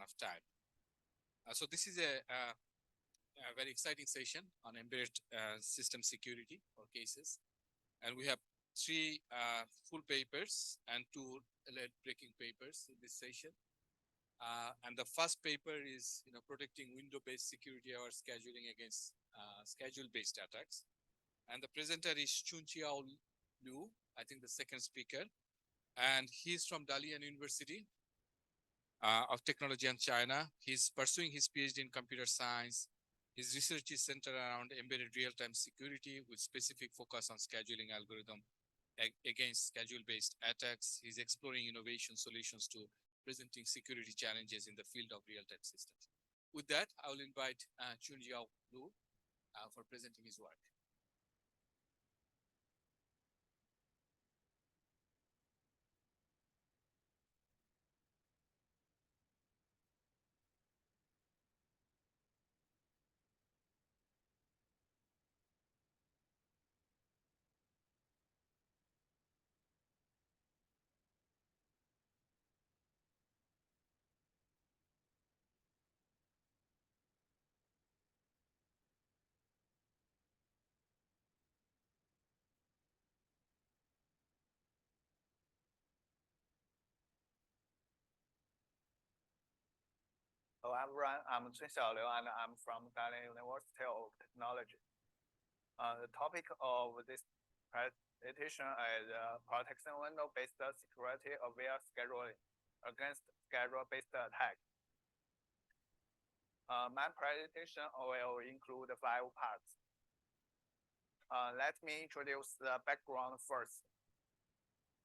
enough time. So this is a very exciting session on embedded system security or cases. And we have three full papers and two late-breaking papers in this session. And the first paper is, protecting window-based security or scheduling against schedule-based attacks. And the presenter is Chunqiao Liu, I think the second speaker. And he's from Dalian University of Technology in China. He's pursuing his PhD in computer science. His research is centered around embedded real-time security with specific focus on scheduling algorithm against schedule-based attacks. He's exploring innovation solutions to presenting security challenges in the field of real-time systems. With that, I will invite Chunqiao Liu for presenting his work. Hello everyone, I'm Cun Xiaoliu and I'm from Dalian University of Technology. The topic of this presentation is protecting window-based security via scheduling against schedule-based attack. My presentation will include 5 parts. Let me introduce the background first.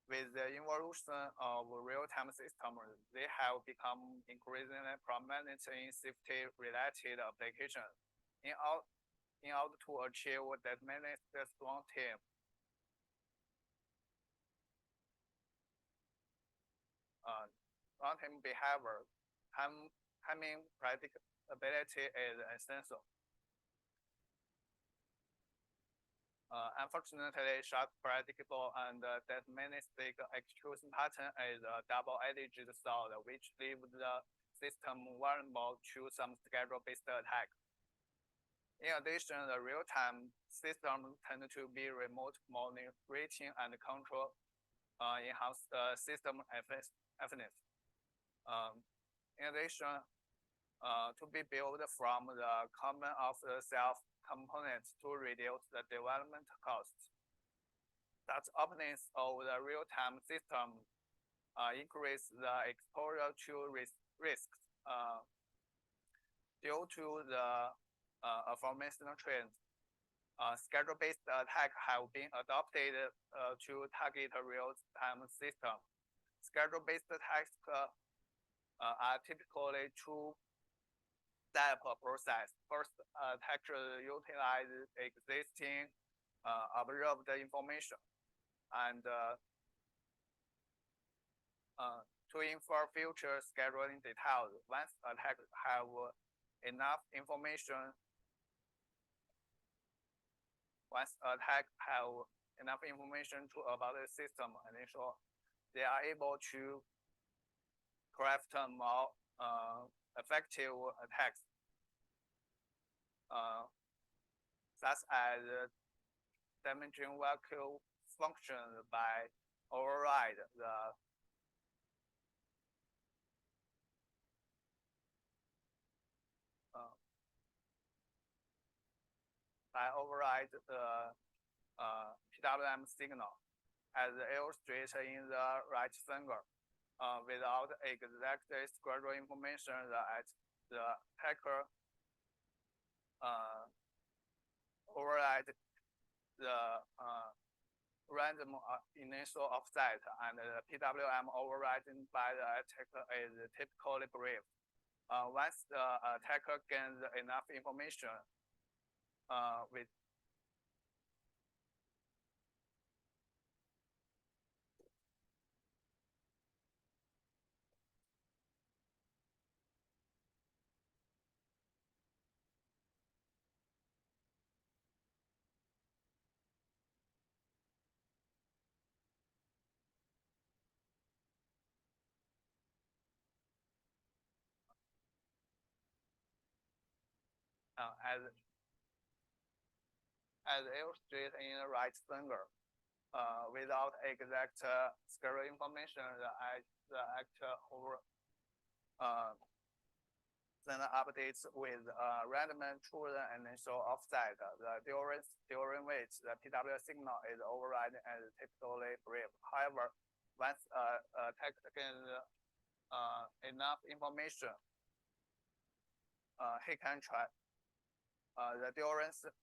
With the evolution of real-time systems, they have become increasingly prominent in safety-related applications. In order to achieve that many strong team, runtime behavior, timing predictability is essential. Unfortunately, short predictable and deterministic execution pattern is a double-edged sword, which leaves the system vulnerable to some schedule-based attack. In addition, the real-time system tend to be remote monitoring and control enhance the system effectiveness. In addition, to be built from the common off-the-shelf components to reduce the development costs. That openness of the real-time system increase the exposure to risks due to the aforementioned trends. Schedule-based attacks have been adopted to target a real-time system. Schedule-based attacks are typically two-step process. First, attackers utilize existing observed information and to infer future scheduling details. Once attackers have enough information, about the system and ensure they are able to craft more effective attacks, such as damaging vacuum function by override the PWM signal, as illustrated in the right figure. Without exact schedule information, the attacker override the random initial offset, and the PWM overriding by the attacker is typically brief. Once the attacker gains enough information with as illustrated in the right figure. Without exact schedule information, the actual then updates with random children and then show offset. During which the PW signal is overridden as typically brief. However, once text gains enough information, he can try. The duration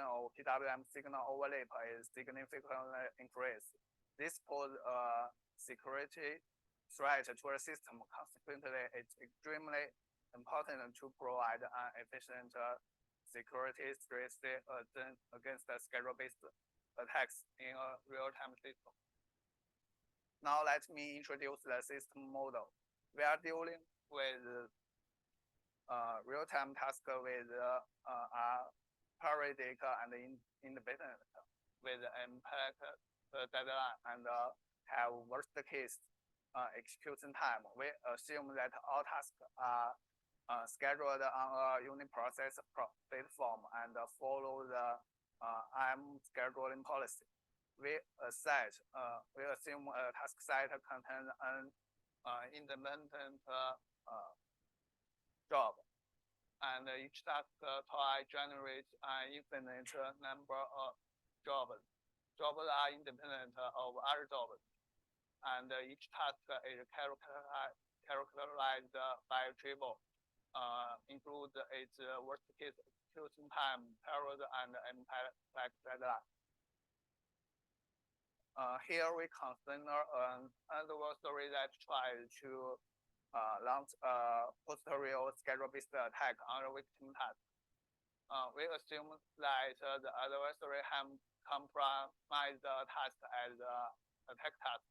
of PWM signal overlap is significantly increased. This poses a security threat to the system. Consequently, it's extremely important to provide an efficient security strategy against the schedule-based attacks in a real-time system. Now let me introduce the system model. We are dealing with real-time task with periodic and independent with impact deadline and have worst case execution time. We assume that all tasks are scheduled on a uniprocess platform and follow the IAM scheduling policy. We assume a task set contains an independent job, and each task twice generates an infinite number of jobs. Jobs are independent of other jobs, and each task is characterized by a table. Includes its worst case execution time, period, and impact deadline. Here we consider an adversary that tries to launch a posterior schedule-based attack on a victim task. We assume that the adversary has compromised the task as an attack task,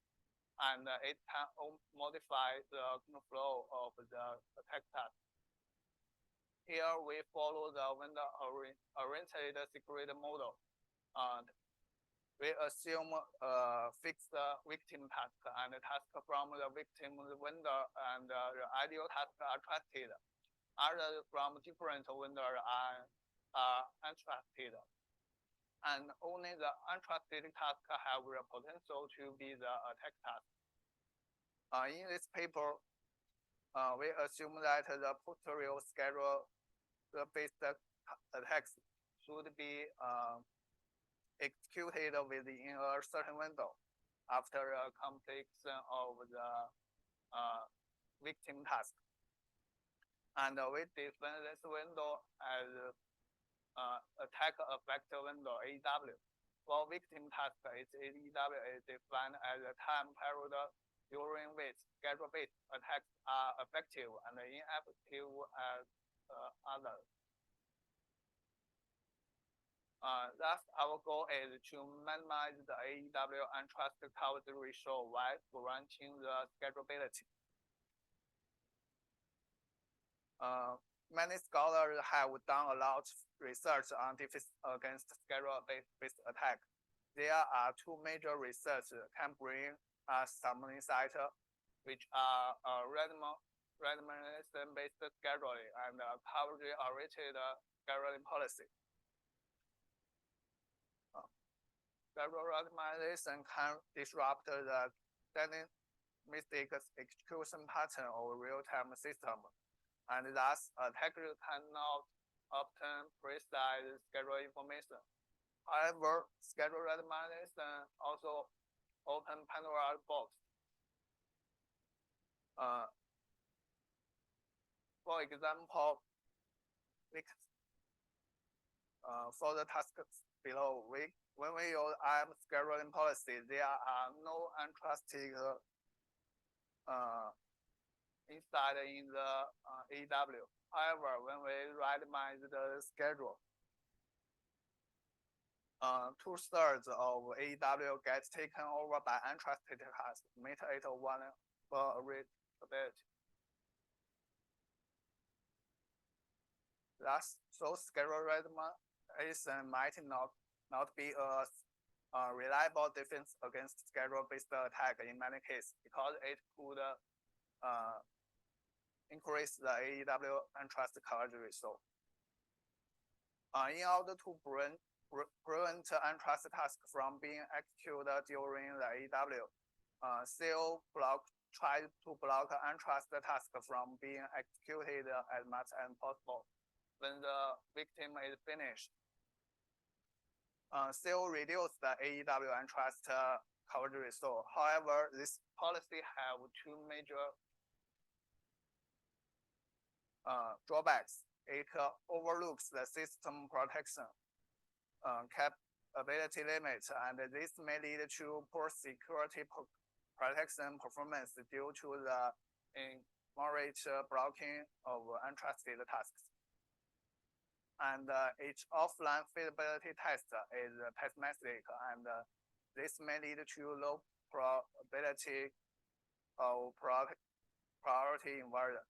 and it can modify the flow of the attack task. Here we follow the vendor-oriented security model. We assume a fixed victim task and a task from the victim's vendor, and the ideal task are trusted. Others from different vendors are untrusted. And only the untrusted task have the potential to be the attack task. In this paper, we assume that the posterior schedule-based attacks should be executed within a certain window after a completion of the victim task. And we define this window as attack effective window, AEW. For victim task, its AEW is defined as a time period during which schedule-based attacks are effective and ineffective as others. Thus, our goal is to minimize the AEW untrusted coverage ratio while granting the schedulability. Many scholars have done a lot of research on defense against schedule-based attack. There are two major research can bring some insight, which are randomization-based scheduling and coverage-oriented scheduling policy. Schedule randomization can disrupt the dynamic execution pattern of real-time system, and thus attackers cannot obtain precise schedule information. However, schedule randomization also open Pandora's box. For example, for the tasks below, when we use IAM scheduling policy, there are no untrusted inside in the AEW. However, when we randomize the schedule, 2/3 of AEW gets taken over by untrusted tasks, making it a vulnerability. Thus, so schedule randomization might not be a reliable defense against schedule-based attack in many cases, because it could increase the AEW untrusted coverage ratio. In order to prevent untrusted tasks from being executed during the AEW, CO block tries to block untrusted tasks from being executed as much as possible. When the victim is finished, CO reduces the AEW untrust coverage result. However, this policy have two major drawbacks. It overlooks the system protection capability limit, and this may lead to poor security protection performance due to the inordinate blocking of untrusted tasks. And each offline feasibility test is pessimistic, and this may lead to low probability of priority inversion.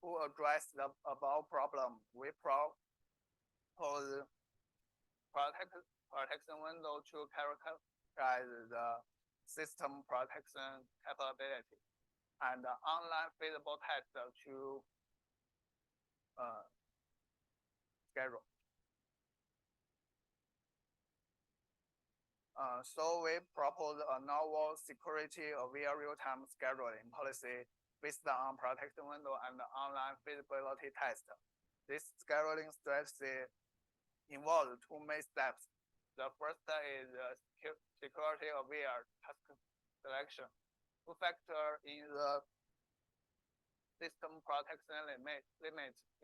To address the above problem, we propose protection window to characterize the system protection capability and online feasible test to schedule. So we propose a novel security-aware real-time scheduling policy based on protection window and online feasibility test. This scheduling strategy involves two main steps. The first is security-aware task selection. To factor in the system protection limit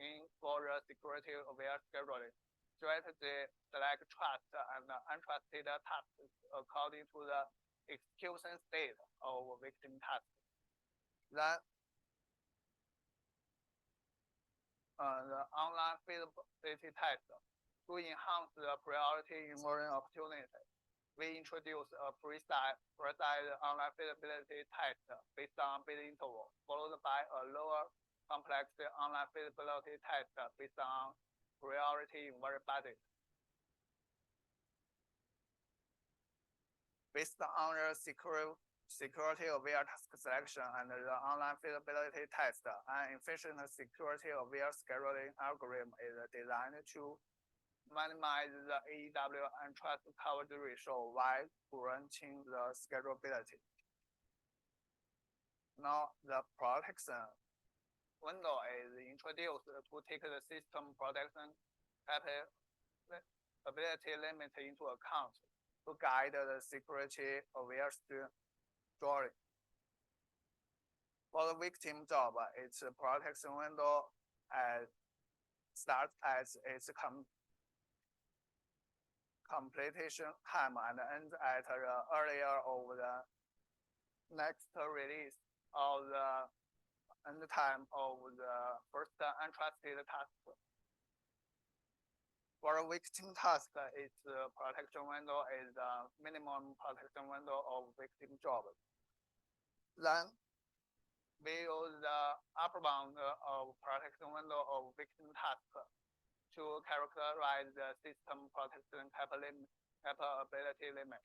in for the security-aware scheduling strategy, select trust and untrusted tasks according to the execution state of victim task. Then the online feasibility test to enhance the priority inversion opportunity. We introduce a precise online feasibility test based on bid interval, followed by a lower complex online feasibility test based on priority inversion budget. Based on the security-aware task selection and the online feasibility test, an efficient security-aware scheduling algorithm is designed to minimize the AEW untrusted coverage ratio while guaranteeing the schedulability. Now, the protection window is introduced to take the system protection capability limit into account to guide the security-aware drawing. For the victim job, its protection window starts at its completion time and ends at the earlier of the next release of the end time of the first untrusted task. For a victim task, its protection window is the minimum protection window of victim job. Then we use the upper bound of protection window of victim task to characterize the system protection capability limit.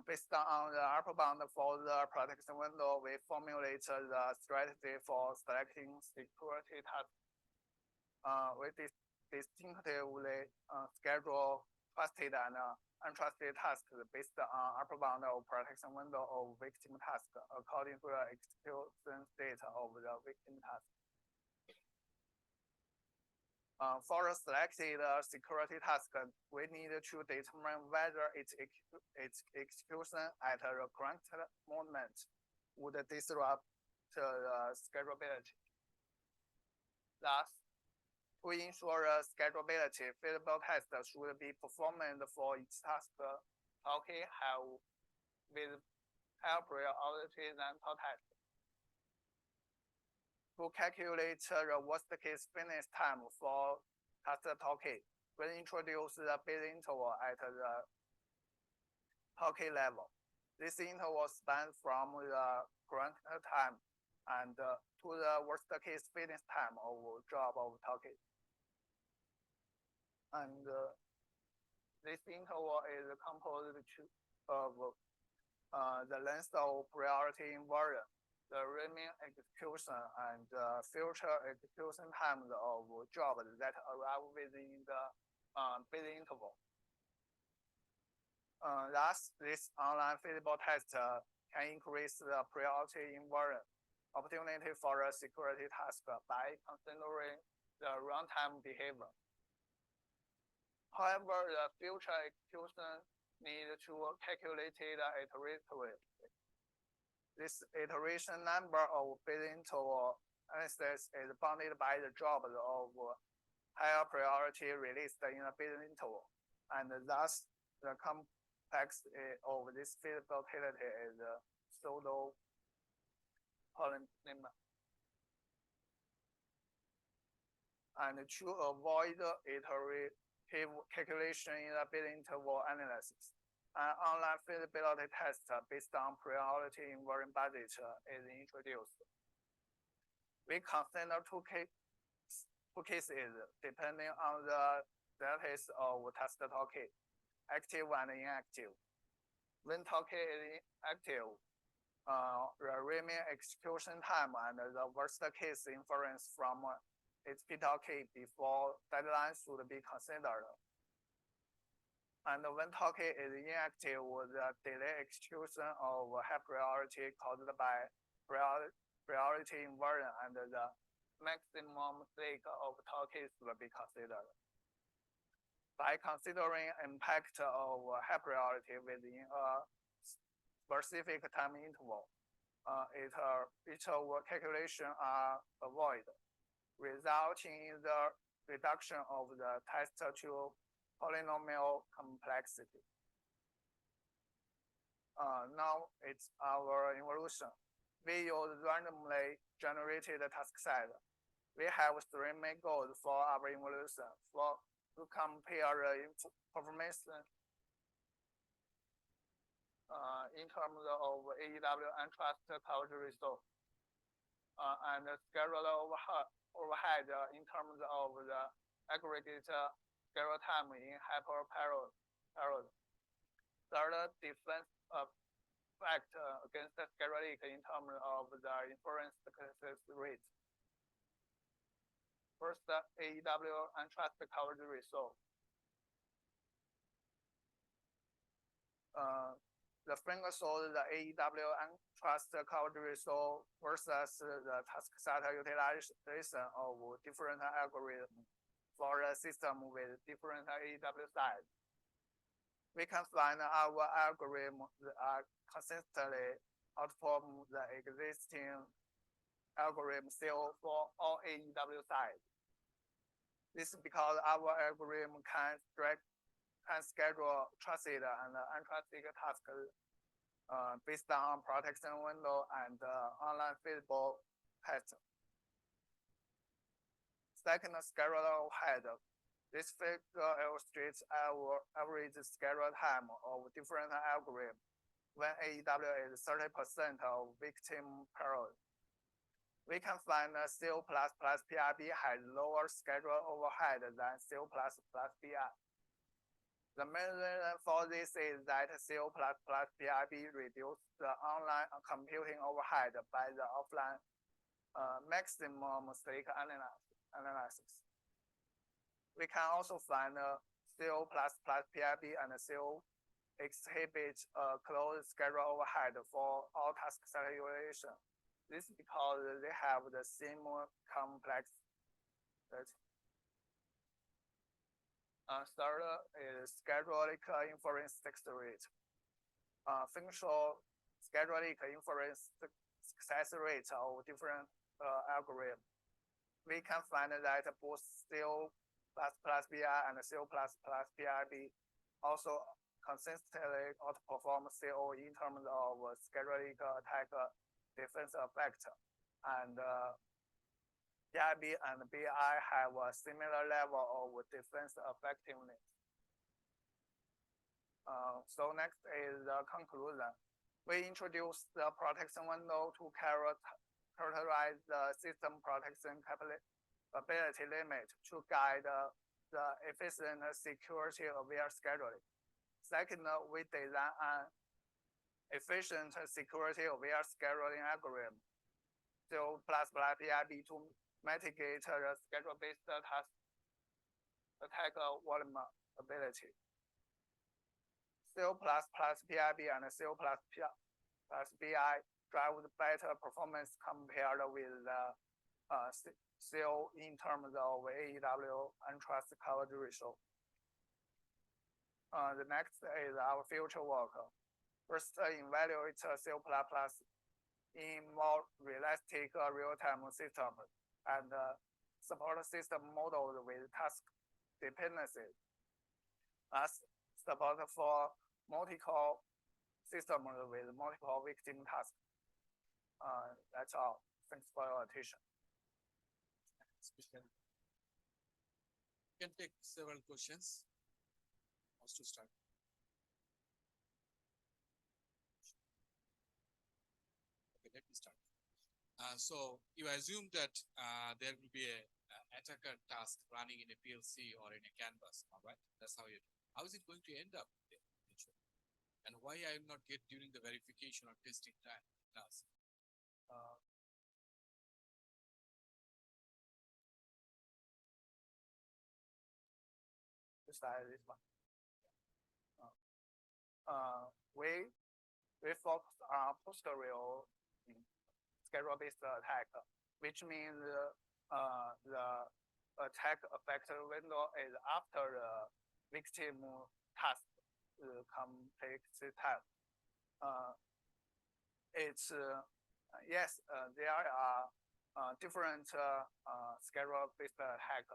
Based on the upper bound for the protection window, we formulate the strategy for selecting security tasks. We distinctively schedule trusted and untrusted tasks based on upper bound of protection window of victim task according to the execution state of the victim task. For a selected security task, we need to determine whether its execution at the current moment would disrupt the schedulability. Thus, to ensure schedulability, feasible tests should be performed for each task talking have with higher priority than top task. To calculate the worst case finish time for task talking, we introduce the bid interval at the talking level. This interval spans from the current time and to the worst case finish time of job of talking. And this interval is composed of the length of priority inversion, the remaining execution and future execution times of jobs that arrive within the building interval. Thus, this online feasible test can increase the priority invariant opportunity for a security task by considering the runtime behavior. However, the future execution need to calculate it iteratively. This iteration number of building interval analysis is bounded by the jobs of higher priority released in a building interval, and thus the complexity of this feasibility is pseudo polynomial. And to avoid iterative calculation in the building interval analysis, an online feasibility test based on priority invariant budget is introduced. We consider two cases depending on the status of test toolkit, active and inactive. When toolkit is active, the remaining execution time and the worst case inference from its toolkit before deadline should be considered. And when toolkit is inactive, the delay execution of high priority caused by priority invariant and the maximum stake of toolkit should be considered. By considering impact of high priority within a specific time interval, each calculation are avoided, resulting in the reduction of the test to polynomial complexity. Now it's our evolution. We use randomly generated task set. We have three main goals for our evolution. To compare the performance in terms of AEW and trust coverage resource, and schedule overhead in terms of the aggregate schedule time in hyperparallel. Third, defense effect against the schedule leak in terms of the inference success rate. First, AEW and trust coverage resource. The finger shows the AEW and trust coverage resource versus the task set utilization of different algorithms for a system with different AEW size. We can find our algorithms consistently outperform the existing algorithm still for all AEW size. This is because our algorithm can schedule trusted and untrusted tasks based on protection window and online feasible test. Second, schedule overhead. This figure illustrates our average schedule time of different algorithms when AEW is 30% of victim period. We can find CO++ PIB has lower schedule overhead than CO++ BI. The main reason for this is that CO++ PIB reduces the online computing overhead by the offline maximum stake analysis. We can also find CO++ PIB and CO exhibit closed schedule overhead for all task evaluation. This is because they have the same complexity. Third is scheduled inference success rate. Functional scheduled inference success rate of different algorithms. We can find that both CO++ BI and CO++ PIB also consistently outperform CO in terms of scheduled attack defense effect, and PIB and BI have a similar level of defense effectiveness. So next is the conclusion. We introduced the protection window to characterize the system protection capability limit to guide the efficient security aware scheduling. Second, we design an efficient security aware scheduling algorithm CO++ PIB to mitigate the schedule-based task attack vulnerability. CO++ PIB and CO++ BI drive better performance compared with CO in terms of AEW and trust coverage ratio. The next is our future work. First, evaluate CO++ in more realistic real-time system and support system models with task dependencies. As support for multi-core systems with multiple victim tasks. That's all. Thanks for your attention. You can take several questions. Wants to start? Okay, let me start. So you assume that there will be a attacker task running in a PLC or in a canvas, all right? That's how how is it going to end up there? And why I am not get during the verification or testing time task? This one. We focus on posterior schedule-based attack, which means the attack affected window is after the victim task complete task. It's yes, there are different schedule-based attack,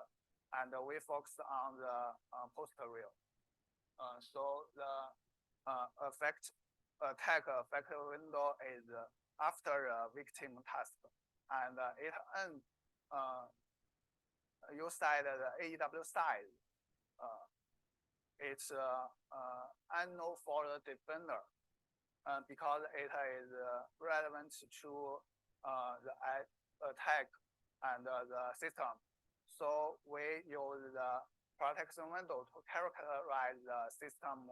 and we focus on the posterior. So the attack affected window is after victim task, and it ends you side the AEW side. It's unknown for the defender because it is relevant to the attack and the system. So we use the protection window to characterize the system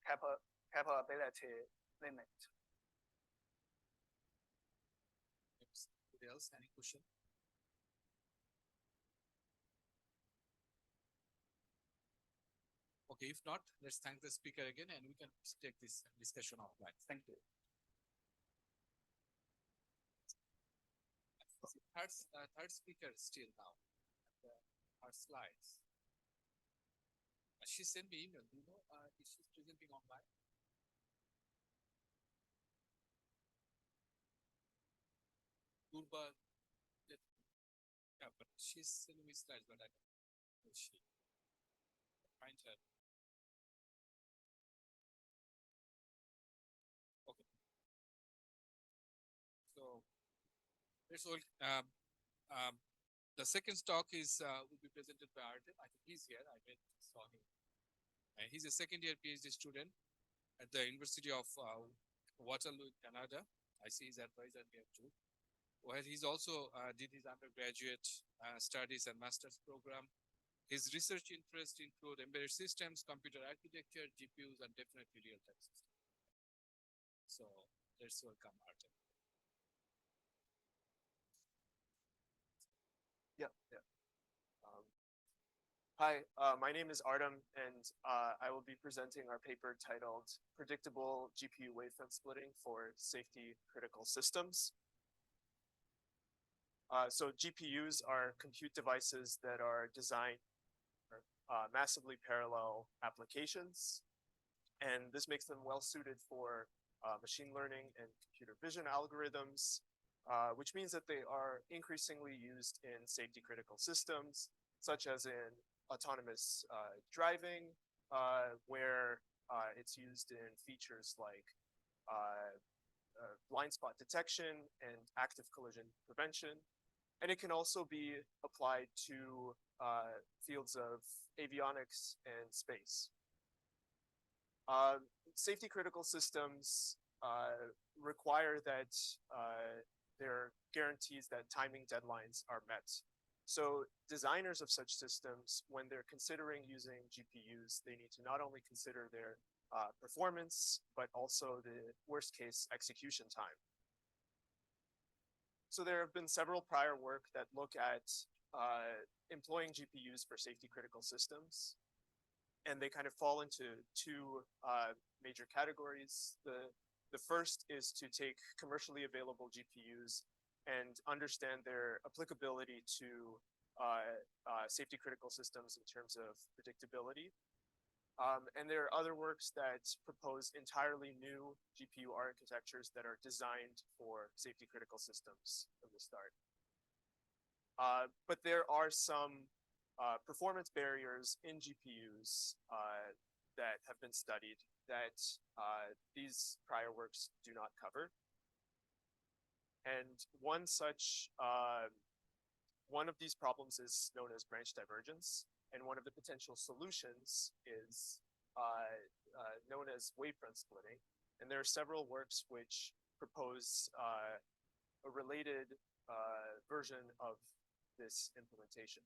capability limit. Anybody else? Any question? Okay, if not, let's thank the speaker again and we can take this discussion offline. Thank you. Third speaker still now. Her slides. She sent me email. Do you know if she's presenting online? Durba, yeah, but she's sending me slides, but I don't know if she find her. Okay. So that's all. The second talk is will be presented by Artem. I think he's here. I saw him. He's a second year PhD student at the University of Waterloo, Canada. I see his advisor here too. Well, he's also did his undergraduate studies and master's program. His research interests include embedded systems, computer architecture, GPUs, and definitely real-time systems. So let's welcome Artem. Hi, my name is Artem, and I will be presenting our paper titled Predictable GPU Wavefront Splitting for Safety Critical Systems. So GPUs are compute devices that are designed for massively parallel applications, and this makes them well suited for machine learning and computer vision algorithms, which means that they are increasingly used in safety critical systems, such as in autonomous driving, where it's used in features like blind spot detection and active collision prevention. And it can also be applied to fields of avionics and space. Safety critical systems require that there are guarantees that timing deadlines are met. So designers of such systems, when they're considering using GPUs, they need to not only consider their performance, but also the worst case execution time. So there have been several prior work that look at employing GPUs for safety critical systems. And they kind of fall into two major categories. The first is to take commercially available GPUs and understand their applicability to safety critical systems in terms of predictability. And there are other works that propose entirely new GPU architectures that are designed for safety critical systems from the start. But there are some performance barriers in GPUs that have been studied that these prior works do not cover. And one of these problems is known as branch divergence. And one of the potential solutions is known as wavefront splitting. And there are several works which propose a related version of this implementation.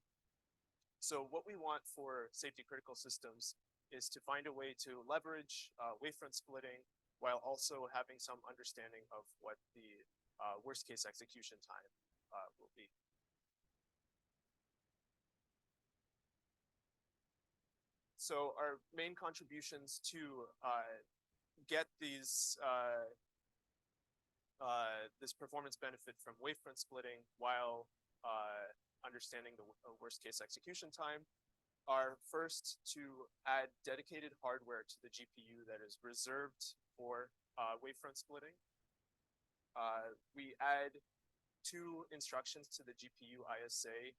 So what we want for safety critical systems is to find a way to leverage wavefront splitting while also having some understanding of what the worst case execution time will be. So our main contributions to get these this performance benefit from wavefront splitting while understanding the worst case execution time are first to add dedicated hardware to the GPU that is reserved for wavefront splitting. We add 2 instructions to the GPU ISA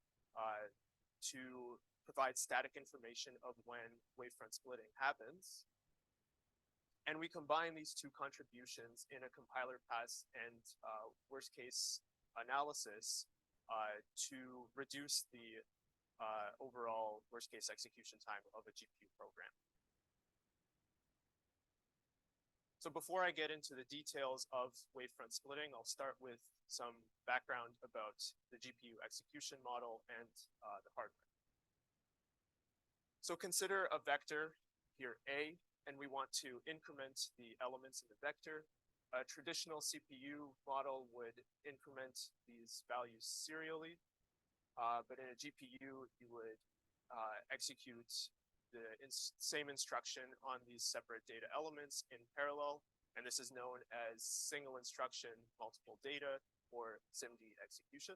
to provide static information of when wavefront splitting happens. And we combine these 2 contributions in a compiler pass and worst case analysis to reduce the overall worst case execution time of a GPU program. So before I get into the details of wavefront splitting, I'll start with some background about the GPU execution model and the hardware. So consider a vector here A, and we want to increment the elements in the vector. A traditional CPU model would increment these values serially, but in a GPU, you would execute the same instruction on these separate data elements in parallel, and this is known as single instruction, multiple data, or SIMD execution.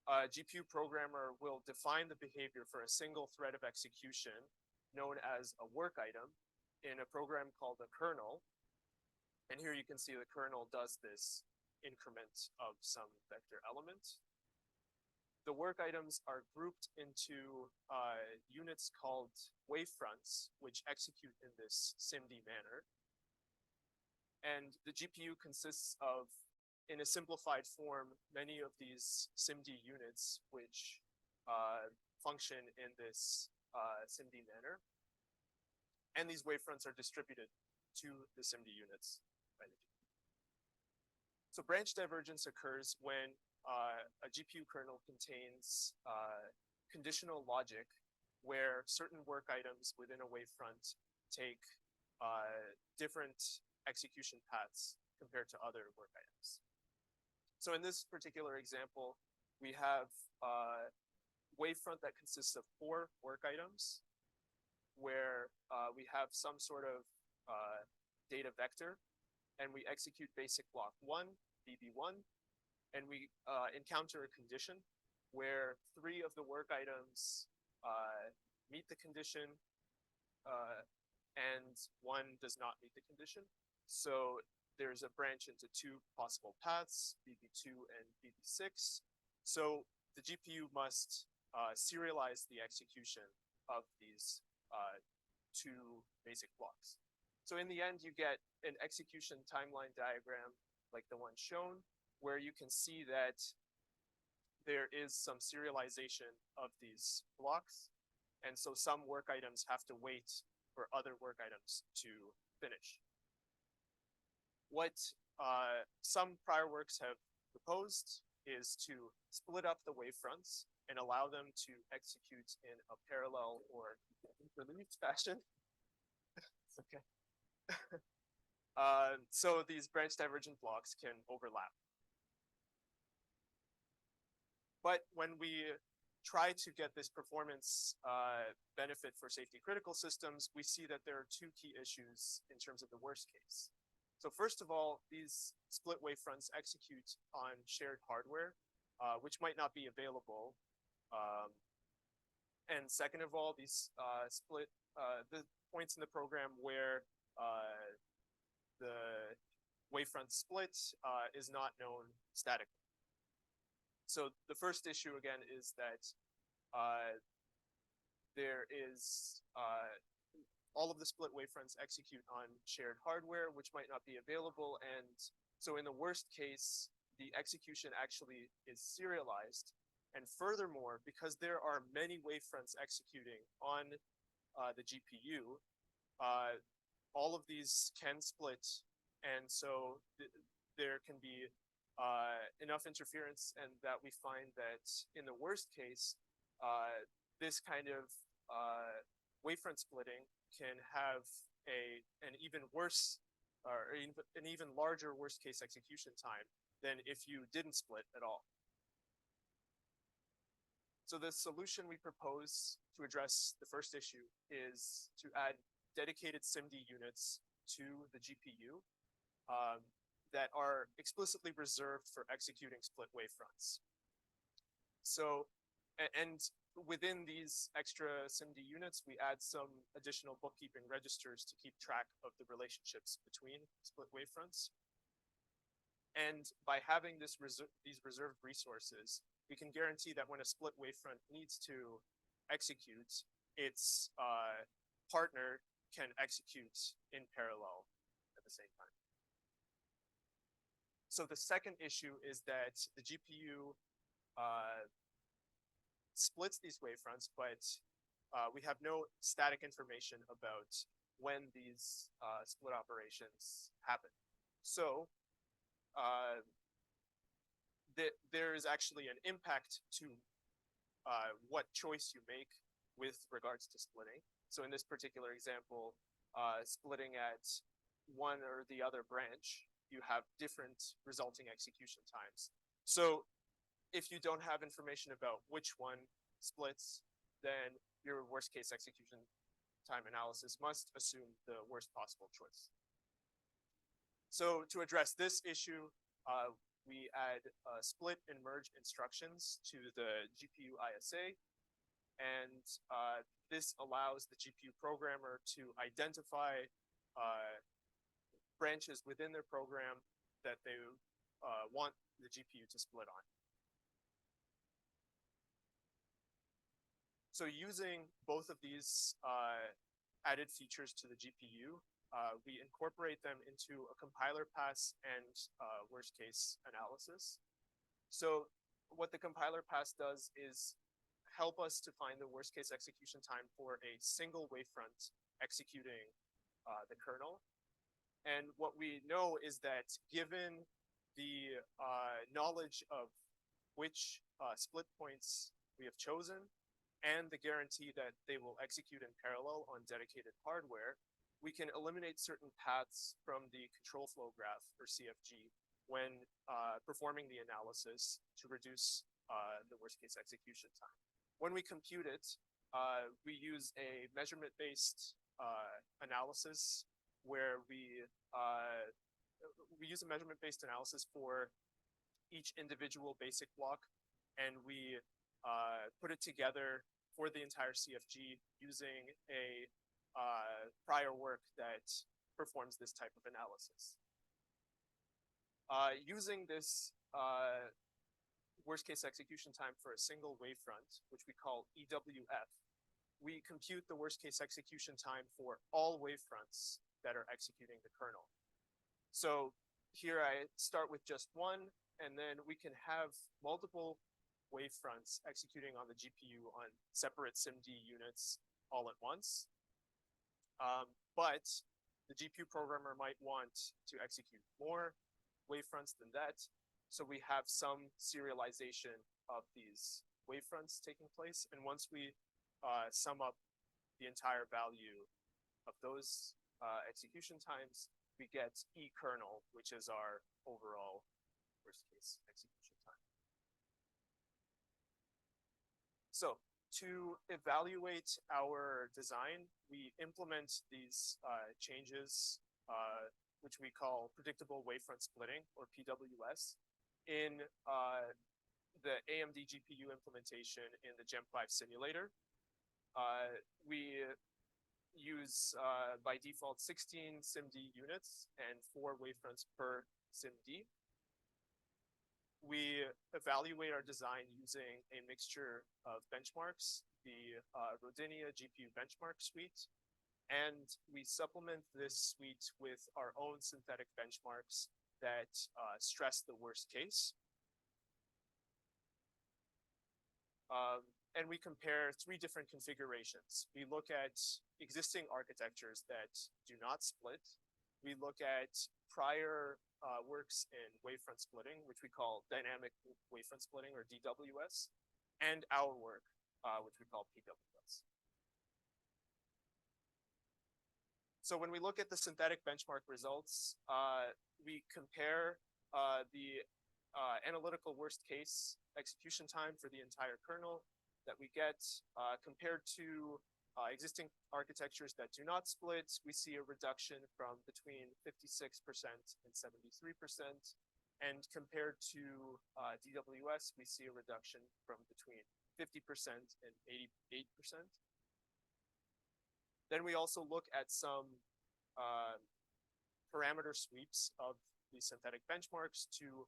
A GPU programmer will define the behavior for a single thread of execution known as a work item in a program called a kernel. And here you can see the kernel does this increment of some vector element. The work items are grouped into units called wavefronts, which execute in this SIMD manner. And the GPU consists of, in a simplified form, many of these SIMD units which function in this SIMD manner. And these wavefronts are distributed to the SIMD units by the GPU. So branch divergence occurs when a GPU kernel contains conditional logic where certain work items within a wavefront take different execution paths compared to other work items. So in this particular example, we have a wavefront that consists of 4 work items where we have some sort of data vector, and we execute basic block 1, BB1, and we encounter a condition where 3 of the work items meet the condition and 1 does not meet the condition. So there's a branch into 2 possible paths, BB2 and BB6. So the GPU must serialize the execution of these 2 basic blocks. So in the end, you get an execution timeline diagram like the one shown, where you can see that there is some serialization of these blocks. And so some work items have to wait for other work items to finish. What some prior works have proposed is to split up the wavefronts and allow them to execute in a parallel or interleaved fashion. It's okay. So these branch divergent blocks can overlap. But when we try to get this performance benefit for safety critical systems, we see that there are two key issues in terms of the worst case. So first of all, these split wavefronts execute on shared hardware, which might not be available. And second of all, these the points in the program where the wavefront split is not known statically. So the first issue again is that there is all of the split wavefronts execute on shared hardware, which might not be available. And so in the worst case, the execution actually is serialized. And furthermore, because there are many wavefronts executing on the GPU, all of these can split. And so there can be enough interference, and that we find that in the worst case, this kind of wavefront splitting can have an even worse or an even larger worst case execution time than if you didn't split at all. So the solution we propose to address the first issue is to add dedicated SIMD units to the GPU that are explicitly reserved for executing split wavefronts. So, and within these extra SIMD units, we add some additional bookkeeping registers to keep track of the relationships between split wavefronts. And by having these reserved resources, we can guarantee that when a split wavefront needs to execute, its partner can execute in parallel at the same time. So the second issue is that the GPU splits these wavefronts, but we have no static information about when these split operations happen. So there is actually an impact to what choice you make with regards to splitting. So in this particular example, splitting at one or the other branch, you have different resulting execution times. So if you don't have information about which one splits, then your worst case execution time analysis must assume the worst possible choice. So to address this issue, we add split and merge instructions to the GPU ISA. And this allows the GPU programmer to identify branches within their program that they want the GPU to split on. So using both of these added features to the GPU, we incorporate them into a compiler pass and worst case analysis. So what the compiler pass does is help us to find the worst case execution time for a single wavefront executing the kernel. And what we know is that given the knowledge of which split points we have chosen and the guarantee that they will execute in parallel on dedicated hardware, we can eliminate certain paths from the control flow graph, or CFG, when performing the analysis to reduce the worst case execution time. When we compute it, we use a measurement-based analysis where we use a measurement-based analysis for each individual basic block, and we put it together for the entire CFG using a prior work that performs this type of analysis. Using this worst case execution time for a single wavefront, which we call EWF, we compute the worst case execution time for all wavefronts that are executing the kernel. So here I start with just one, and then we can have multiple wavefronts executing on the GPU on separate SIMD units all at once. But the GPU programmer might want to execute more wavefronts than that. So we have some serialization of these wavefronts taking place. And once we sum up the entire value of those execution times, we get E kernel, which is our overall worst case execution time. So to evaluate our design, we implement these changes, which we call predictable wavefront splitting, or PWS, in the AMD GPU implementation in the Gem 5 simulator. We use by default 16 SIMD units and 4 wavefronts per SIMD. We evaluate our design using a mixture of benchmarks, the Rodinia GPU benchmark suite, and we supplement this suite with our own synthetic benchmarks that stress the worst case. And we compare 3 different configurations. We look at existing architectures that do not split. We look at prior works in wavefront splitting, which we call dynamic wavefront splitting, or DWS, and our work, which we call PWS. So when we look at the synthetic benchmark results, we compare the analytical worst case execution time for the entire kernel that we get compared to existing architectures that do not split. We see a reduction from between 56% and 73%. And compared to DWS, we see a reduction from between 50% and 88%. Then we also look at some parameter sweeps of the synthetic benchmarks to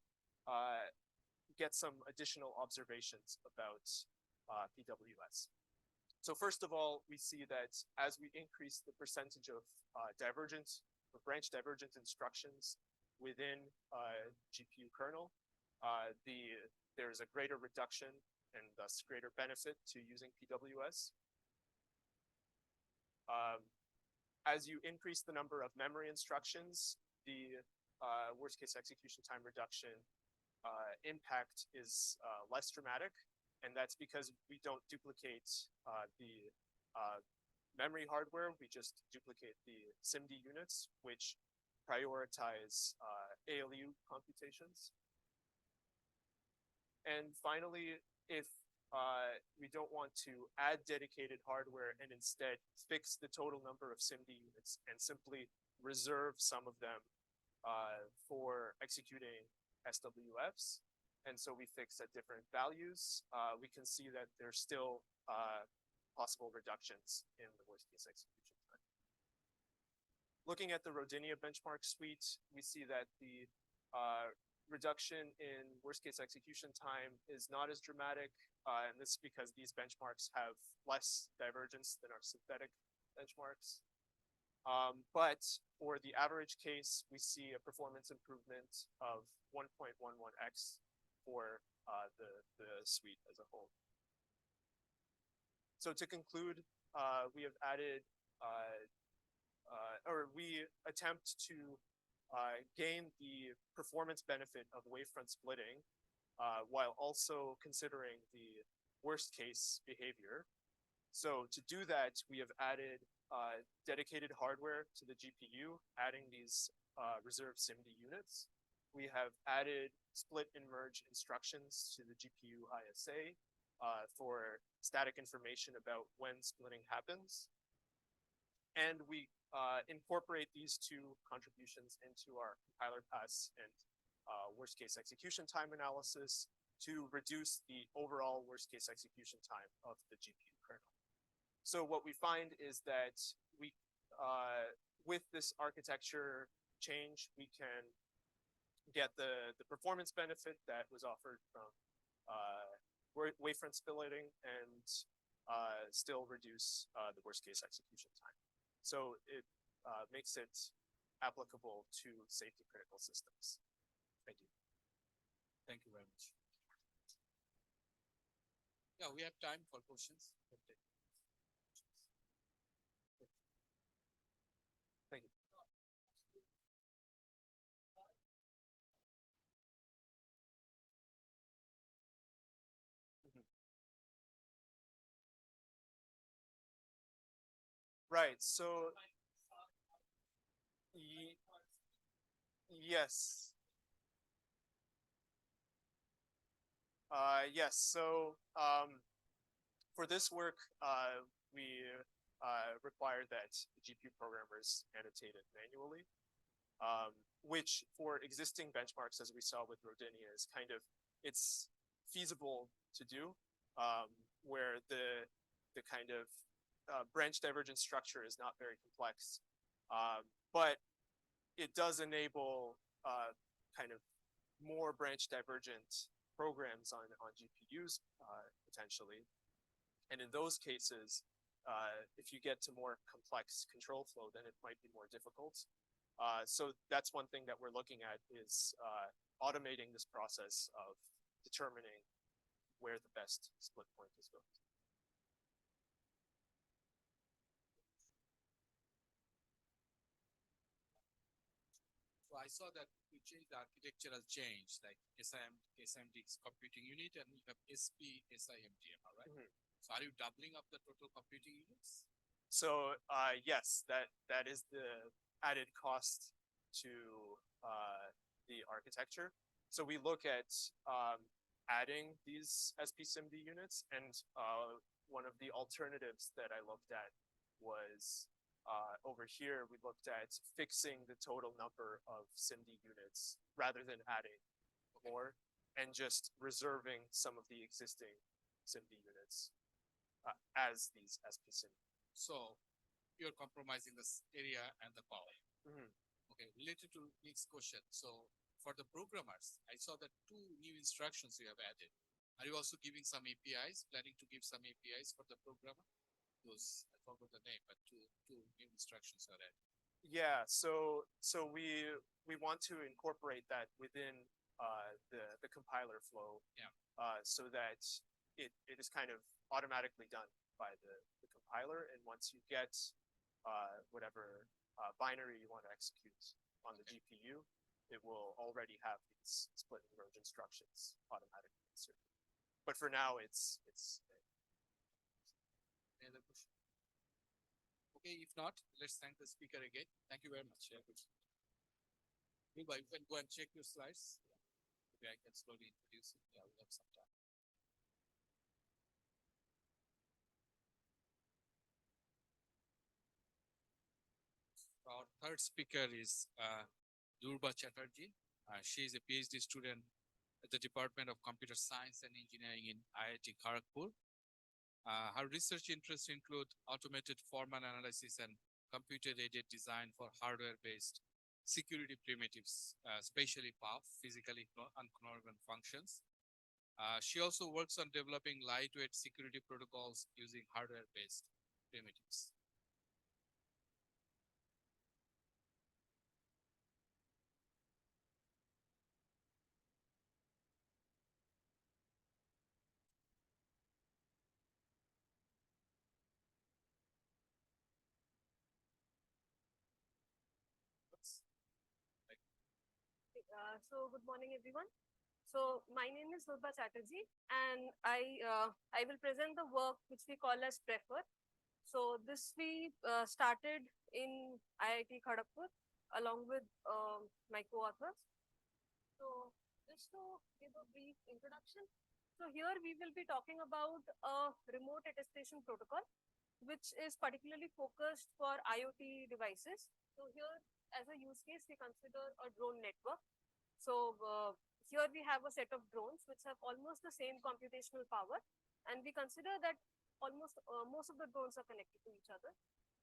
get some additional observations about PWS. So first of all, we see that as we increase the percentage of divergent or branch divergent instructions within GPU kernel, there's a greater reduction and thus greater benefit to using PWS. As you increase the number of memory instructions, the worst case execution time reduction impact is less dramatic. And that's because we don't duplicate the memory hardware. We just duplicate the SIMD units, which prioritize ALU computations. And finally, if we don't want to add dedicated hardware and instead fix the total number of SIMD units and simply reserve some of them for executing SWFs, and so we fix at different values, we can see that there's still possible reductions in the worst case execution time. Looking at the Rodinia benchmark suite, we see that the reduction in worst case execution time is not as dramatic, and this is because these benchmarks have less divergence than our synthetic benchmarks. But for the average case, we see a performance improvement of 1.11x for the suite as a whole. So to conclude, we have added, or we attempt to gain the performance benefit of wavefront splitting while also considering the worst case behavior. So to do that, we have added dedicated hardware to the GPU, adding these reserved SIMD units. We have added split and merge instructions to the GPU ISA for static information about when splitting happens. And we incorporate these 2 contributions into our compiler pass and worst case execution time analysis to reduce the overall worst case execution time of the GPU kernel. So what we find is that we, with this architecture change, we can get the performance benefit that was offered from wavefront splitting and still reduce the worst case execution time. So it makes it applicable to safety critical systems. Thank you. Thank you very much. Yeah, we have time for questions. Thank you. Right. So Yes. Yes. So for this work, we require that GPU programmers annotate it manually, which for existing benchmarks, as we saw with Rodinia, is kind of it's feasible to do, where the kind of branch divergence structure is not very complex, but it does enable kind of more branch divergent programs on GPUs potentially. And in those cases, if you get to more complex control flow, then it might be more difficult. So that's one thing that we're looking at is automating this process of determining where the best split point is going. So I saw that you changed the architecture has changed, like SIMD computing unit, and you have SP SIMD, am I right? Mhm. So are you doubling up the total computing units? So yes, that is the added cost to the architecture. So we look at adding these SPSIMD units, and one of the alternatives that I looked at was over here. We looked at fixing the total number of SIMD units rather than adding more, and just reserving some of the existing SIMD units as these SPSIMD. So you're compromising this area and the power. Mhm. Okay, related to next question. So for the programmers, I saw that two new instructions you have added. Are you also giving some APIs, planning to give some APIs for the programmer? Those, I forgot the name, but two new instructions are added. Yeah, so we want to incorporate that within the compiler flow, Yeah. so that it is kind of automatically done by the compiler, and once you get whatever binary you want to execute on the Okay. GPU, it will already have these split and merge instructions automatically inserted. But for now, it's Any other question? Okay, if not, let's thank the speaker again. Thank you very much. Yeah, good. Meanwhile, you can go and check your slides. Maybe I can slowly introduce it. Yeah, we have some time. Our third speaker is Durba Chatterjee. She is a PhD student at the Department of Computer Science and Engineering in IIT Kharagpur. Her research interests include automated formal analysis and computer-aided design for hardware-based security primitives, especially PUF, physically unknowable functions. She also works on developing lightweight security protocols using hardware-based primitives. So good morning, everyone. So my name is Durba Chatterjee, and I will present the work which we call as Prefer. So this we started in IIT Kharagpur along with my co-authors. So just to give a brief introduction, so here we will be talking about a remote attestation protocol, which is particularly focused for IoT devices. So here, as a use case, we consider a drone network. So here we have a set of drones which have almost the same computational power, and we consider that almost most of the drones are connected to each other.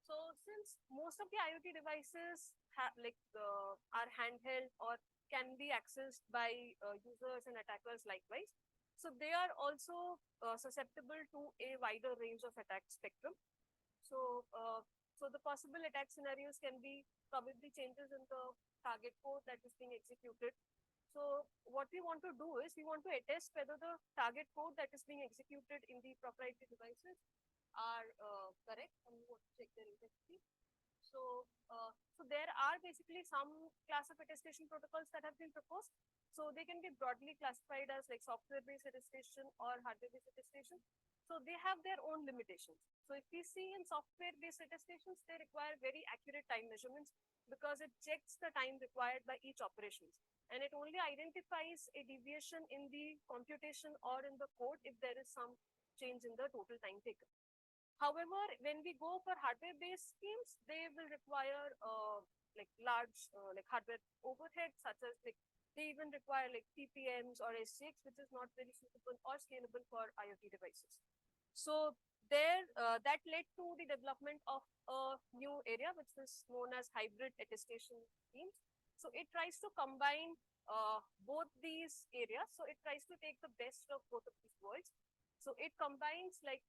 So since most of the IoT devices are handheld or can be accessed by users and attackers likewise, so they are also susceptible to a wider range of attack spectrum. So, so the possible attack scenarios can be probably changes in the target code that is being executed. So what we want to do is we want to attest whether the target code that is being executed in the proprietary devices are correct, and we want to check their integrity. So, so there are basically some class of attestation protocols that have been proposed. So they can be broadly classified as like software-based attestation or hardware-based attestation. So they have their own limitations. So if we see in software-based attestations, they require very accurate time measurements. because it checks the time required by each operations. And it only identifies a deviation in the computation or in the code if there is some change in the total time taken. However, when we go for hardware-based schemes, they will require like large like hardware overhead, such as like they even require like TPMs or SGX, which is not very suitable or scalable for IoT devices. So there, that led to the development of a new area, which is known as hybrid attestation schemes. So it tries to combine both these areas. So it tries to take the best of both of these worlds. So it combines like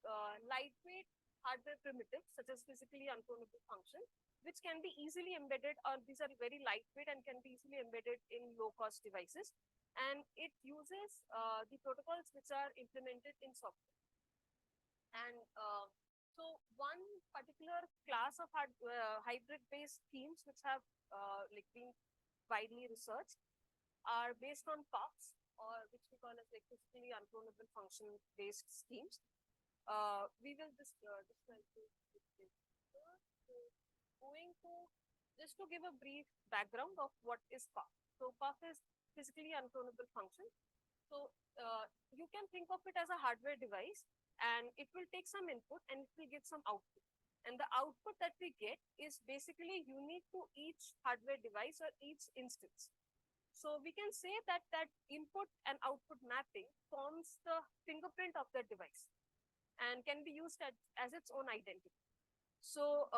lightweight hardware primitives, such as physically unclonable function, which can be easily embedded, or these are very lightweight and can be easily embedded in low-cost devices. And it uses the protocols which are implemented in software. And so one particular class of hybrid-based schemes which have like been widely researched are based on PUFs, or which we call as like physically unclonable function-based schemes. We will just describe this. So going to just to give a brief background of what is PUF. So PUF is physically unclonable function. So you can think of it as a hardware device, and it will take some input and it will give some output. And the output that we get is basically unique to each hardware device or each instance. So we can say that that input and output mapping forms the fingerprint of the device and can be used as its own identity. So,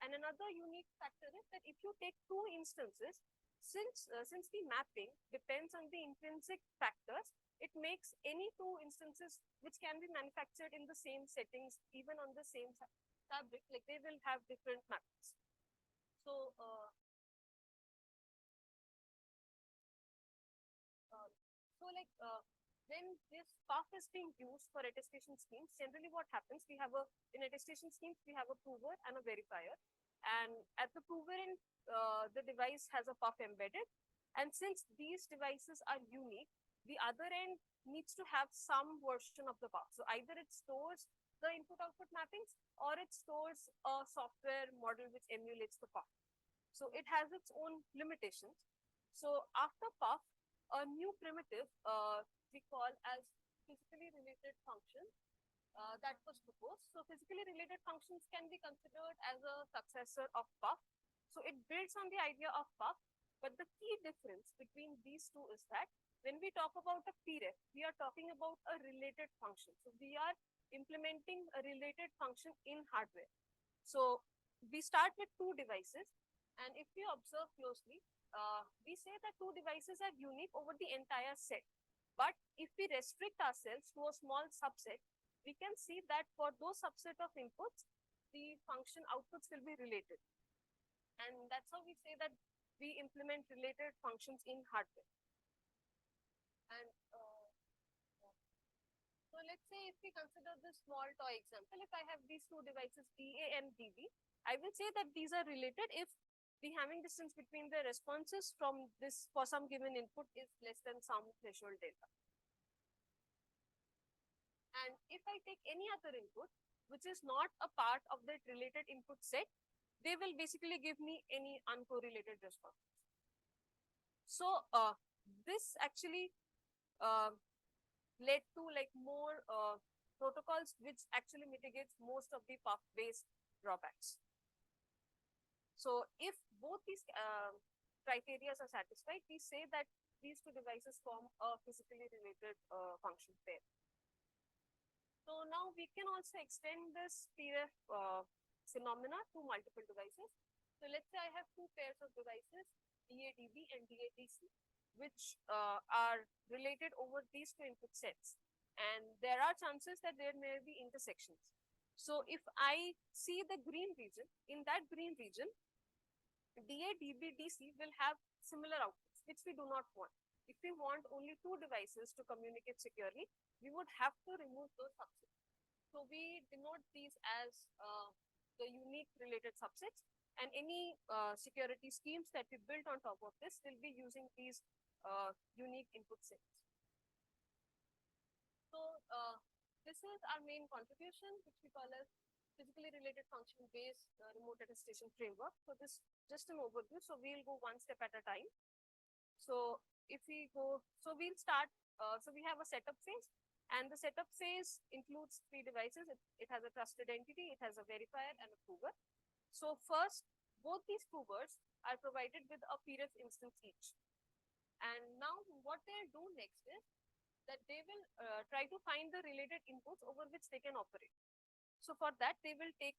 and another unique factor is that if you take two instances, since the mapping depends on the intrinsic factors, it makes any two instances which can be manufactured in the same settings, even on the same fabric, like they will have different mappings. So, when this PUF is being used for attestation schemes, generally what happens, we have in attestation schemes, we have a prover and a verifier. And at the prover end, the device has a PUF embedded. And since these devices are unique, the other end needs to have some version of the PUF. So either it stores the input-output mappings, or it stores a software model which emulates the PUF. So it has its own limitations. So after PUF, a new primitive we call as physically related functions that was proposed. So physically related functions can be considered as a successor of PUF. So it builds on the idea of PUF, but the key difference between these two is that when we talk about a PREF, we are talking about a related function. So we are implementing a related function in hardware. So we start with two devices, and if we observe closely, we say that two devices are unique over the entire set. But if we restrict ourselves to a small subset, we can see that for those subset of inputs, the function outputs will be related. And that's how we say that we implement related functions in hardware. And so let's say if we consider this small toy example, if I have these two devices, DA and DB, I will say that these are related if the Hamming distance between the responses from this for some given input is less than some threshold delta. And if I take any other input, which is not a part of that related input set, they will basically give me any uncorrelated response. So this actually led to like more protocols which actually mitigates most of the PUF-based drawbacks. So if both these criteria are satisfied, we say that these two devices form a physically related function pair. So now we can also extend this PREF phenomena to multiple devices. So let's say I have two pairs of devices, DA-DB and DA-DC, which are related over these two input sets. And there are chances that there may be intersections. So if I see the green region, in that green region, DA, DB, DC will have similar outputs, which we do not want. If we want only two devices to communicate securely, we would have to remove those subsets. So we denote these as the unique related subsets, and any security schemes that we build on top of this will be using these unique input sets. So this is our main contribution, which we call as physically related function based remote attestation framework. So this just an overview. So we'll go one step at a time. So if we go, so we'll start, so we have a setup phase, and the setup phase includes three devices. It has a trusted entity, it has a verifier and a prover. So first, both these provers are provided with a PREF instance each. And now what they'll do next is that they will try to find the related inputs over which they can operate. So for that, they will take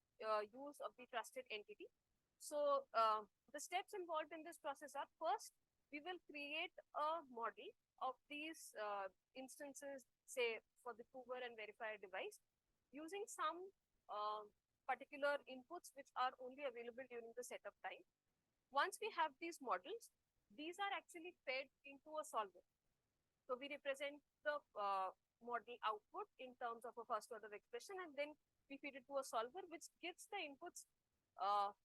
use of the trusted entity. So the steps involved in this process are: first, we will create a model of these instances, say for the prover and verifier device, using some particular inputs which are only available during the setup time. Once we have these models, these are actually fed into a solver. So we represent the model output in terms of a first order expression, and then we feed it to a solver which gives the inputs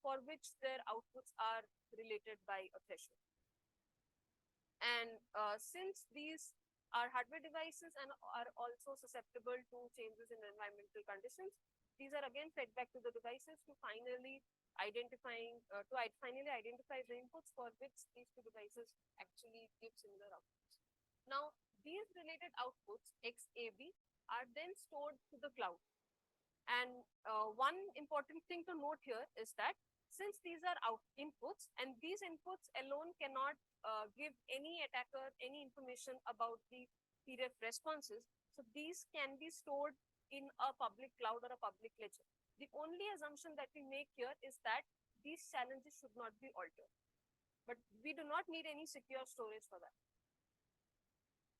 for which their outputs are related by a threshold. And since these are hardware devices and are also susceptible to changes in environmental conditions, these are again fed back to the devices to finally identify the inputs for which these two devices actually give similar outputs. Now, these related outputs XAB are then stored to the cloud. And one important thing to note here is that since these are inputs, and these inputs alone cannot give any attacker any information about the PREF responses, so these can be stored in a public cloud or a public ledger. The only assumption that we make here is that these challenges should not be altered. But we do not need any secure storage for that.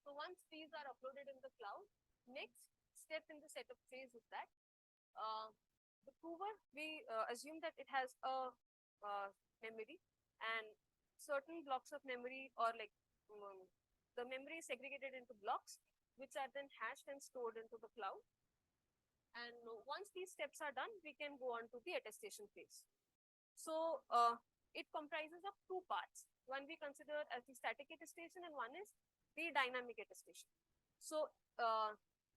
So once these are uploaded in the cloud, next step in the setup phase is that the prover, we assume that it has a memory, and certain blocks of memory, or like the memory is segregated into blocks, which are then hashed and stored into the cloud. And once these steps are done, we can go on to the attestation phase. So it comprises of two parts. One we consider as the static attestation, and one is the dynamic attestation. So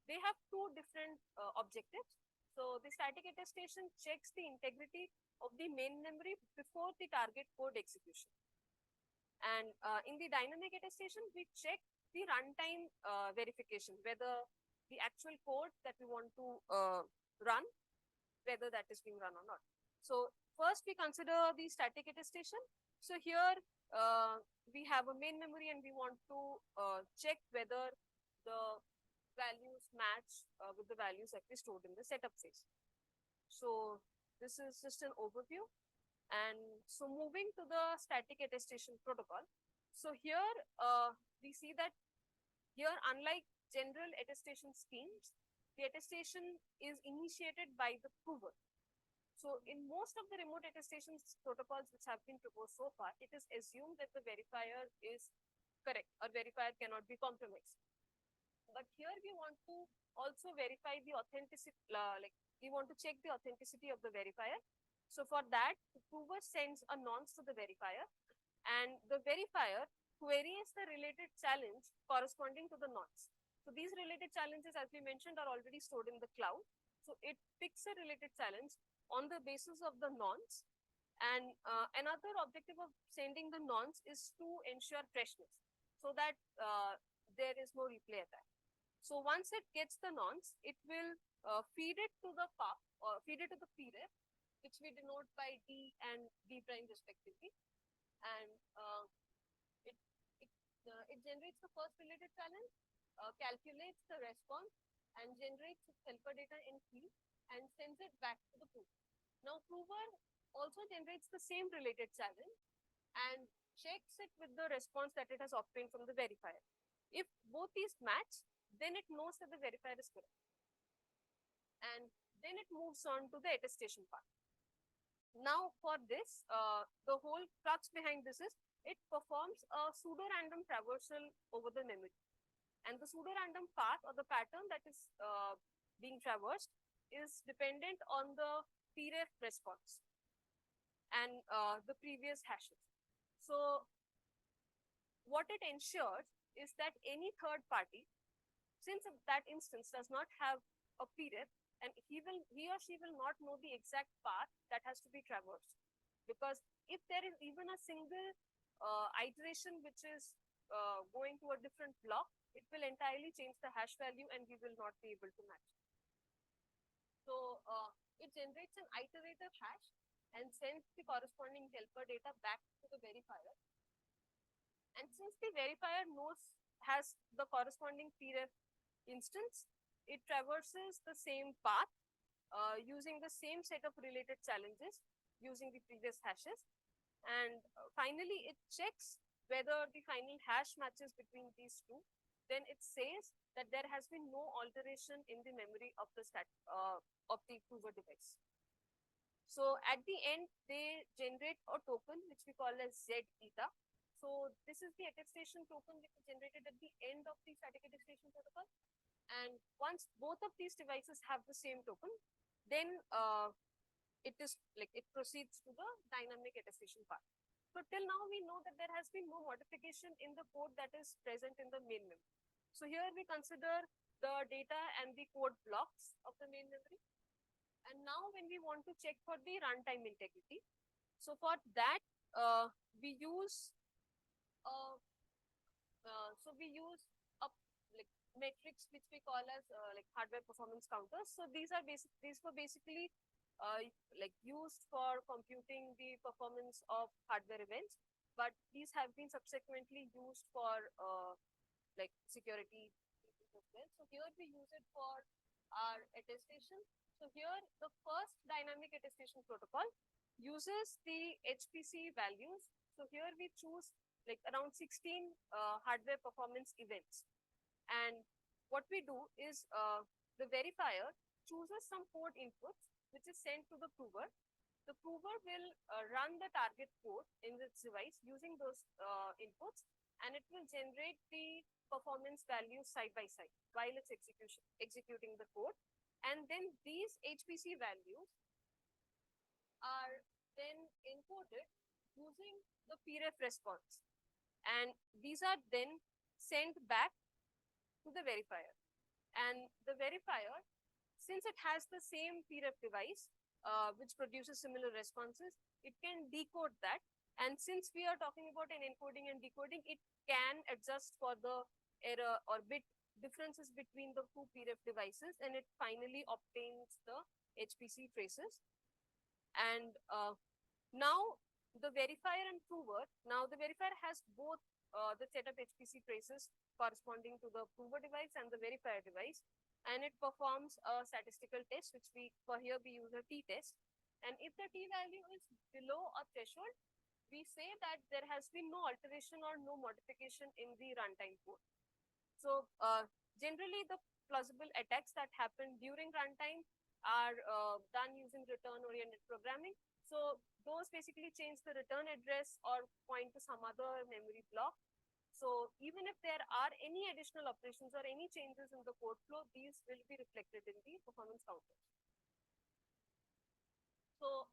they have two different objectives. So the static attestation checks the integrity of the main memory before the target code execution. And in the dynamic attestation, we check the runtime verification, whether the actual code that we want to run, whether that is being run or not. So first we consider the static attestation. So here we have a main memory, and we want to check whether the values match with the values that we stored in the setup phase. So this is just an overview. And so moving to the static attestation protocol. So here we see that here, unlike general attestation schemes, the attestation is initiated by the prover. So in most of the remote attestation protocols which have been proposed so far, it is assumed that the verifier is correct, or verifier cannot be compromised. But here we want to also verify the authenticity, we want to check the authenticity of the verifier. So for that, the prover sends a nonce to the verifier, and the verifier queries the related challenge corresponding to the nonce. So these related challenges, as we mentioned, are already stored in the cloud. So it picks a related challenge on the basis of the nonce. And another objective of sending the nonce is to ensure freshness, so that there is no replay attack. So once it gets the nonce, it will feed it to the PUF, or feed it to the PREF, which we denote by D and D prime respectively. And it generates the first related challenge, calculates the response, and generates its helper data in field, and sends it back to the prover. Now prover also generates the same related challenge and checks it with the response that it has obtained from the verifier. If both these match, then it knows that the verifier is correct. And then it moves on to the attestation part. Now for this, the whole crux behind this is it performs a pseudo-random traversal over the memory. And the pseudo-random path, or the pattern that is being traversed, is dependent on the PREF response and the previous hashes. So what it ensures is that any third party, since that instance does not have a PREF, and he or she will not know the exact path that has to be traversed. Because if there is even a single iteration which is going to a different block, it will entirely change the hash value and we will not be able to match. So it generates an iterative hash and sends the corresponding helper data back to the verifier. And since the verifier has the corresponding PREF instance, it traverses the same path using the same set of related challenges using the previous hashes. And finally, it checks whether the final hash matches between these two. Then it says that there has been no alteration in the memory of the prover device. So at the end, they generate a token which we call as Z eta. So this is the attestation token which is generated at the end of the static attestation protocol. And once both of these devices have the same token, then it proceeds to the dynamic attestation part. So till now we know that there has been no modification in the code that is present in the main memory. So here we consider the data and the code blocks of the main memory. And now when we want to check for the runtime integrity, so for that we use a metrics which we call as hardware performance counters. So these were basically used for computing the performance of hardware events, but these have been subsequently used for security as well. So here we use it for our attestation. So here the first dynamic attestation protocol uses the HPC values. So here we choose around 16 hardware performance events. And what we do is the verifier chooses some code inputs which is sent to the prover. The prover will run the target code in its device using those inputs, and it will generate the performance values side by side while it's executing the code. And then these HPC values are then encoded using the PREF response. And these are then sent back to the verifier. And the verifier, since it has the same PREF device, which produces similar responses, it can decode that. And since we are talking about an encoding and decoding, it can adjust for the error or bit differences between the two PREF devices, and it finally obtains the HPC traces. And now the verifier and prover, now the verifier has both the set of HPC traces corresponding to the prover device and the verifier device, and it performs a statistical test, which for here we use a t-test. And if the t-value is below a threshold, we say that there has been no alteration or no modification in the runtime code. So generally the plausible attacks that happen during runtime are done using return-oriented programming. So those basically change the return address or point to some other memory block. So even if there are any additional operations or any changes in the code flow, these will be reflected in the performance counter. So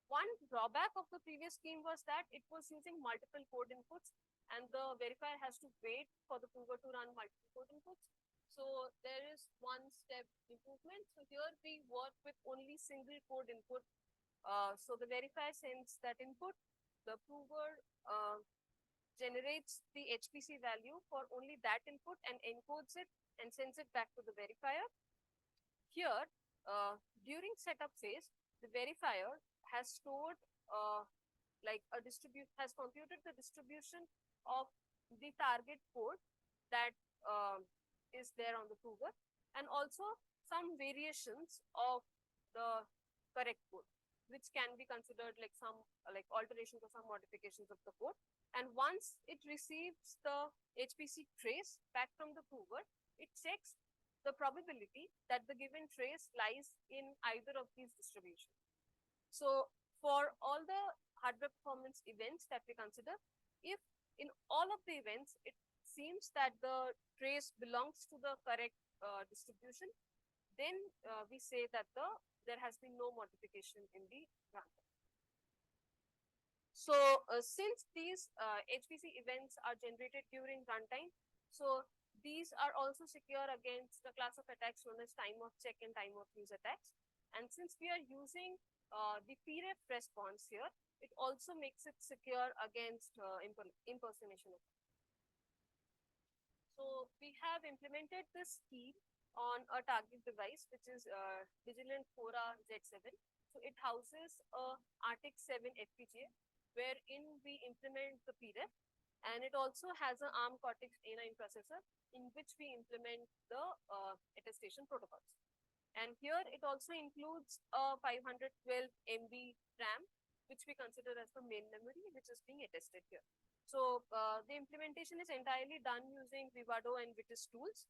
one drawback of the previous scheme was that it was using multiple code inputs, and the verifier has to wait for the prover to run multiple code inputs. So there is one step improvement. So here we work with only single code input. So the verifier sends that input, the prover generates the HPC value for only that input and encodes it and sends it back to the verifier. Here, during setup phase, the verifier has stored has computed the distribution of the target code that is there on the prover, and also some variations of the correct code, which can be considered some alterations or some modifications of the code. And once it receives the HPC trace back from the prover, it checks the probability that the given trace lies in either of these distributions. So for all the hardware performance events that we consider, if in all of the events it seems that the trace belongs to the correct distribution, then we say that there has been no modification in the runtime. So since these HPC events are generated during runtime, so these are also secure against the class of attacks known as time of check and time of use attacks. And since we are using the PREF response here, it also makes it secure against impersonation attacks. So we have implemented this scheme on a target device, which is Vigilant Fora Z7. So it houses a Arctic 7 FPGA, wherein we implement the PREF, and it also has an ARM Cortex A9 processor, in which we implement the attestation protocols. And here it also includes a 512 MB RAM, which we consider as the main memory, which is being attested here. So the implementation is entirely done using Vivado and Vitis tools.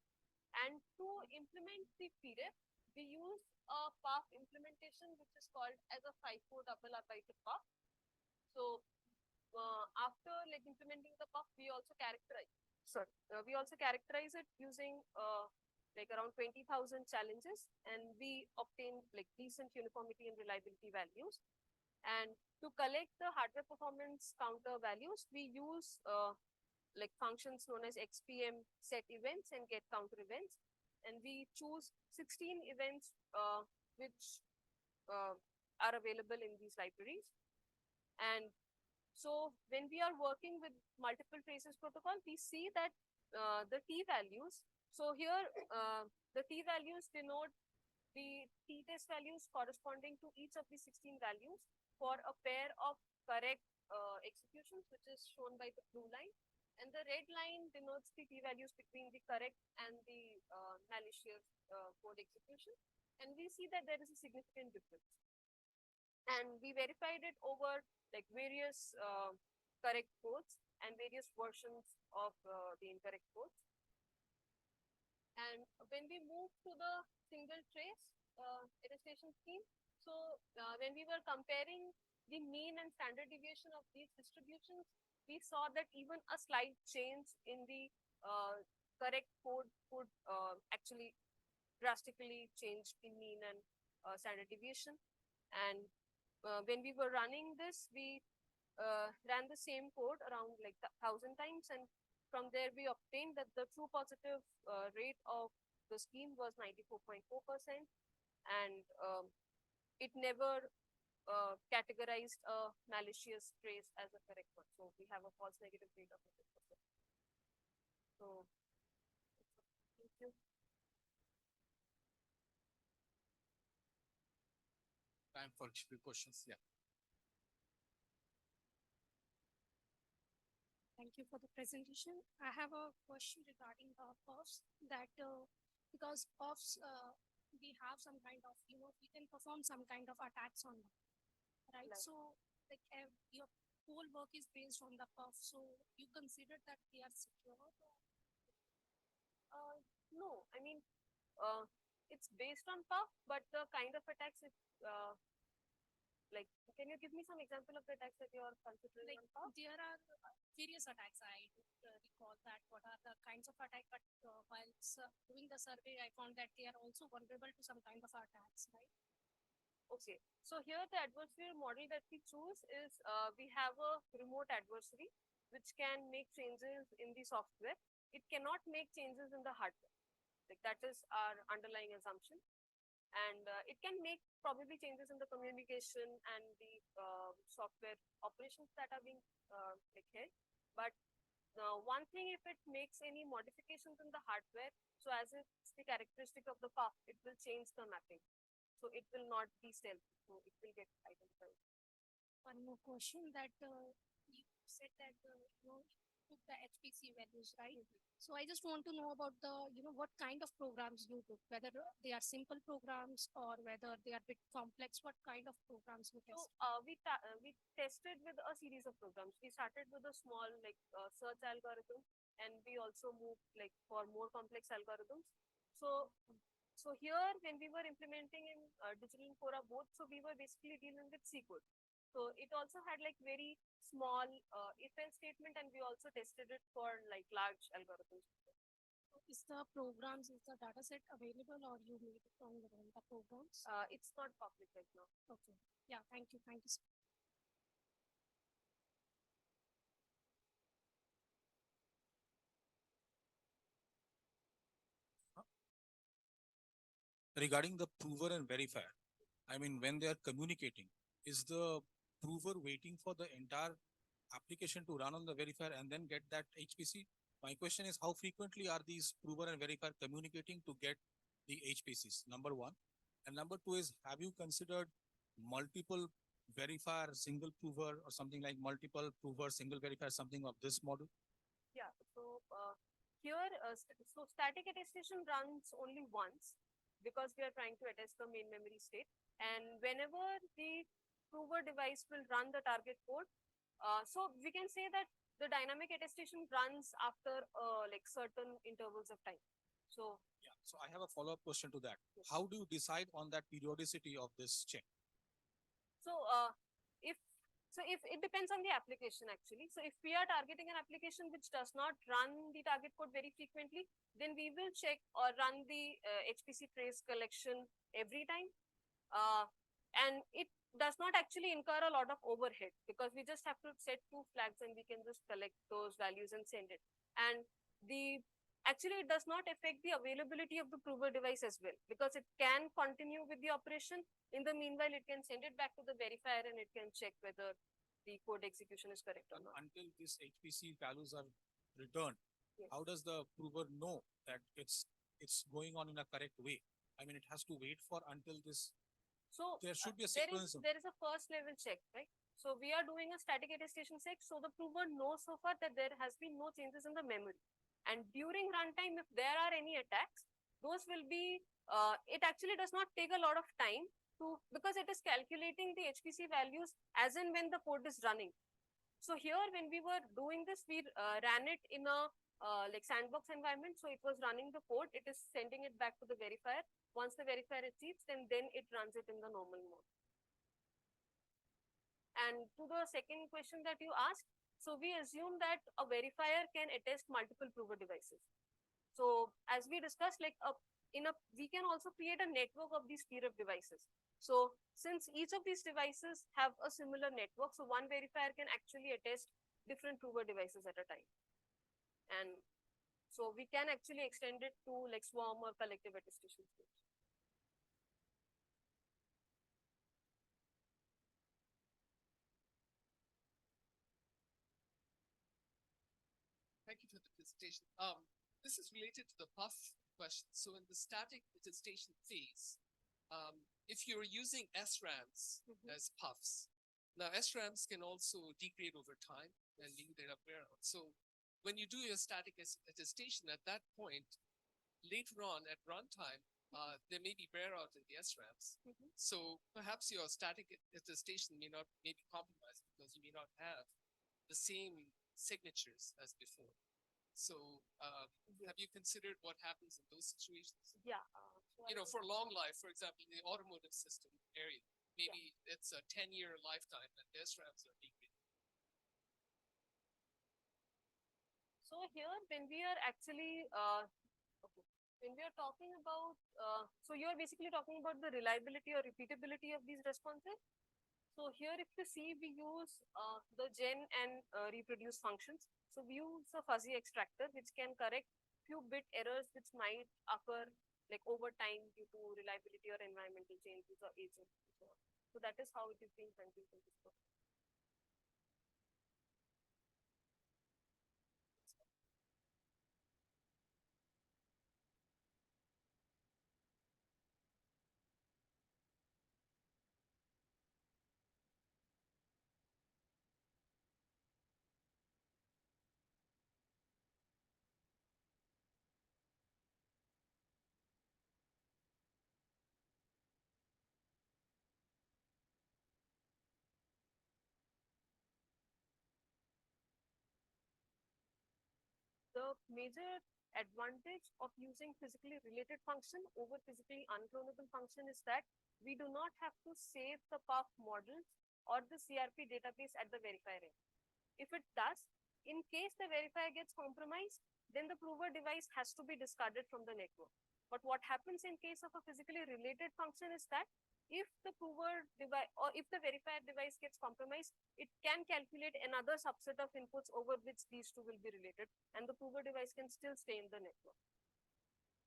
And to implement the PREF, we use a PAF implementation, which is called as a 54RR byte PAF. So after like implementing the PAF, we also characterize it using like around 20,000 challenges, and we obtain like decent uniformity and reliability values. And to collect the hardware performance counter values, we use like functions known as XPM set events and get counter events. And we choose 16 events which are available in these libraries. And so when we are working with multiple traces protocol, we see that the T values, so here the T values denote the T test values corresponding to each of the 16 values for a pair of correct executions, which is shown by the blue line. And the red line denotes the T values between the correct and the malicious code execution. And we see that there is a significant difference. And we verified it over like various correct codes and various versions of the incorrect codes. And when we move to the single trace attestation scheme, so when we were comparing the mean and standard deviation of these distributions, we saw that even a slight change in the correct code could actually drastically change the mean and standard deviation. And when we were running this, we ran the same code around like 1,000 times, and from there we obtained that the true positive rate of the scheme was 94.4%, and it never categorized a malicious trace as a correct one. So we have a false negative rate of 100%. So thank you. Time for a few questions. Yeah. Thank you for the presentation. I have a question regarding the POFs that because POFs, we have some kind of, we can perform some kind of attacks on them, right? Right. So like your whole work is based on the POF. So you consider that they are secure? No, I mean, it's based on PUF, but the kind of attacks it like, can you give me some example of the attacks that you are considering Like on PUF? there are various attacks. I don't recall that what are the kinds of attack, but while doing the survey, I found that they are also vulnerable to some kind of attacks, right? Okay, so here the adversary model that we choose is we have a remote adversary which can make changes in the software. It cannot make changes in the hardware. Like that is our underlying assumption. And it can make probably changes in the communication and the software operations that are being like held. But one thing, if it makes any modifications in the hardware, so as it's the characteristic of the PUF, it will change the mapping. So it will not be stealthy. So it will get identified. One more question that you said that you took the HPC values, right? So I just want to know about the what kind of programs you took, whether they are simple programs or whether they are a bit complex. What kind of programs you So test? we tested with a series of programs. We started with a small like search algorithm, and we also moved like for more complex algorithms. So here when we were implementing in Digital Fora both, so we were basically dealing with C code. So it also had like very small if-else statement, and we also tested it for like large algorithms. Is the data set available or you made it on your own, the programs? It's not public right now. Okay. Yeah, thank you. Thank you. So regarding the prover and verifier. I mean, when they are communicating, is the prover waiting for the entire application to run on the verifier and then get that HPC? My question is, how frequently are these prover and verifier communicating to get the HPCs? Number one. And number two is, have you considered multiple verifier, single prover, or something like multiple prover, single verifier, something of this model? Yeah, so here, so static attestation runs only once because we are trying to attest the main memory state. And whenever the prover device will run the target code, so we can say that the dynamic attestation runs after like certain intervals of time. So Yeah. So I have a follow-up question to that. Yes. How do you decide on that periodicity of this check? So if if it depends on the application actually. So if we are targeting an application which does not run the target code very frequently, then we will check or run the HPC trace collection every time. And it does not actually incur a lot of overhead because we just have to set two flags and we can just collect those values and send it. And the actually it does not affect the availability of the prover device as well because it can continue with the operation. In the meanwhile, it can send it back to the verifier and it can check whether the code execution is correct or not. Until these HPC values are returned, Yes. how does the prover know that it's going on in a correct way? I mean, it has to wait for until this. So There should be a there sequence. is a first level check, right? So we are doing a static attestation check. So the prover knows so far that there has been no changes in the memory. And during runtime, if there are any attacks, those will be, it actually does not take a lot of time to, because it is calculating the HPC values as in when the code is running. So here, when we were doing this, we ran it in a like sandbox environment. So it was running the code, it is sending it back to the verifier. Once the verifier achieves, then it runs it in the normal mode. And to the second question that you asked, so we assume that a verifier can attest multiple prover devices. So as we discussed, like we can also create a network of these peer of devices. So since each of these devices have a similar network, so one verifier can actually attest different prover devices at a time. And so we can actually extend it to like swarm or collective attestation stage. Thank you for the presentation. This is related to the puff question. So in the static attestation phase, if you're using SRAMs as puffs, now SRAMs can also degrade over time and leave their wear out. So when you do your static attestation at that point, later on at runtime, there may be wear out in the SRAMs. So perhaps your static attestation may be compromised because you may not have the same signatures as before. So have you considered what happens in those situations? Yeah. For long life, for example, in the automotive system area, maybe it's a 10-year lifetime and their SRAMs are degraded. So here, when we are actually, when we are talking about, so you are basically talking about the reliability or repeatability of these responses. So here, if you see, we use the gen and reproduce functions. So we use a fuzzy extractor, which can correct few bit errors which might occur like over time due to reliability or environmental changes or aging and so on. So that is how it is being handled in this program. The major advantage of using physically related function over physically unclonable function is that we do not have to save the PUF models or the CRP database at the verifier end. If it does, in case the verifier gets compromised, then the prover device has to be discarded from the network. But what happens in case of a physically related function is that if the prover device or if the verifier device gets compromised, it can calculate another subset of inputs over which these two will be related, and the prover device can still stay in the network.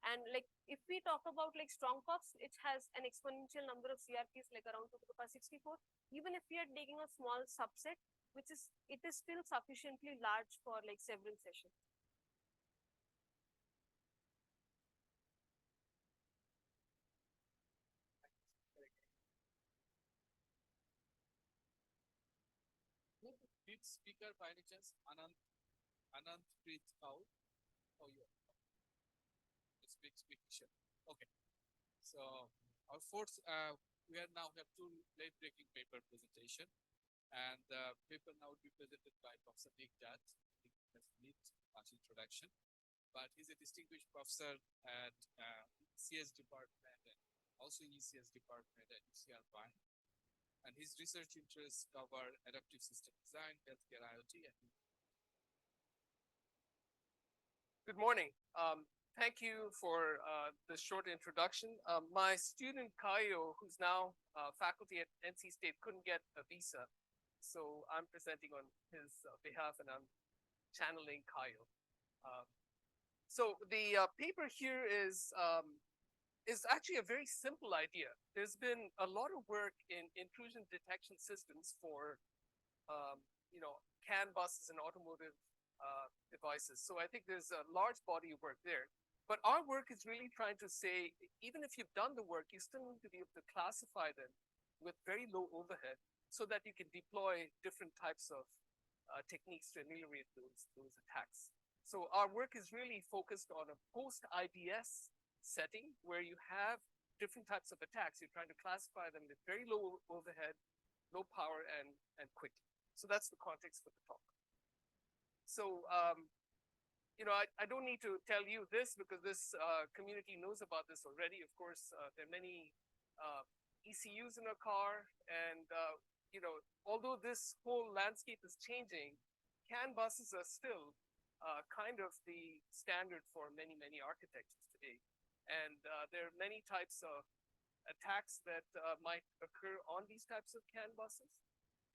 And like if we talk about like Strongcox, it has an exponential number of CRPs like around 2 to the power 64. Even if we are taking a small subset, it is still sufficiently large for like several sessions. Lead speaker by any chance? Anandpreet Kaur? Oh, you speak, sure. Okay. So our fourth, we are now have two late breaking paper presentation, and the paper now will be presented by Professor Nick Dutt. Lead introduction, but he's a distinguished professor at CS department and also in ECS department at UCR Vine. And his research interests cover adaptive system design, healthcare IoT, and Good morning. Thank you for the short introduction. My student Kayo, who's now faculty at NC State, couldn't get a visa, so I'm presenting on his behalf, and I'm channeling Kayo. So the paper here is actually a very simple idea. There's been a lot of work in intrusion detection systems for CAN buses and automotive devices. So I think there's a large body of work there. But our work is really trying to say, even if you've done the work, you still need to be able to classify them with very low overhead so that you can deploy different types of techniques to ameliorate those attacks. So our work is really focused on a post-IDS setting where you have different types of attacks. You're trying to classify them with very low overhead, low power, and quickly. So that's the context for the talk. So I don't need to tell you this because this community knows about this already. Of course, there are many ECUs in a car, and although this whole landscape is changing, CAN buses are still kind of the standard for many architectures today. And there are many types of attacks that might occur on these types of CAN buses.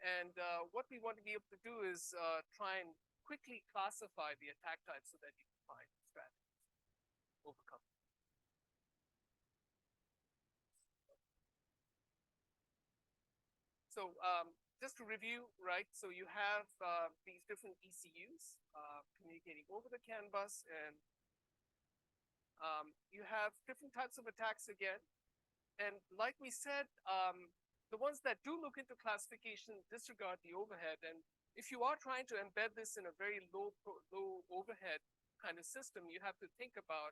And what we want to be able to do is try and quickly classify the attack types so that you can find strategies to overcome. So just to review, right? So you have these different ECUs communicating over the CAN bus, and you have different types of attacks again. And like we said, the ones that do look into classification disregard the overhead. And if you are trying to embed this in a very low overhead kind of system, you have to think about,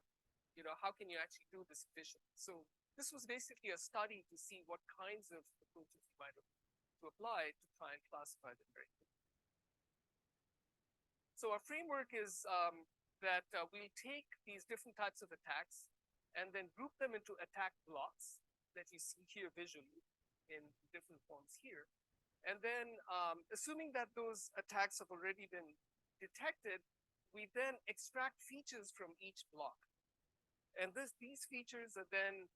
how can you actually do this efficiently? So this was basically a study to see what kinds of approaches you might have to apply to try and classify them very quickly. So our framework is that we'll take these different types of attacks and then group them into attack blocks that you see here visually in different forms here. And then assuming that those attacks have already been detected, we then extract features from each block. And these features are then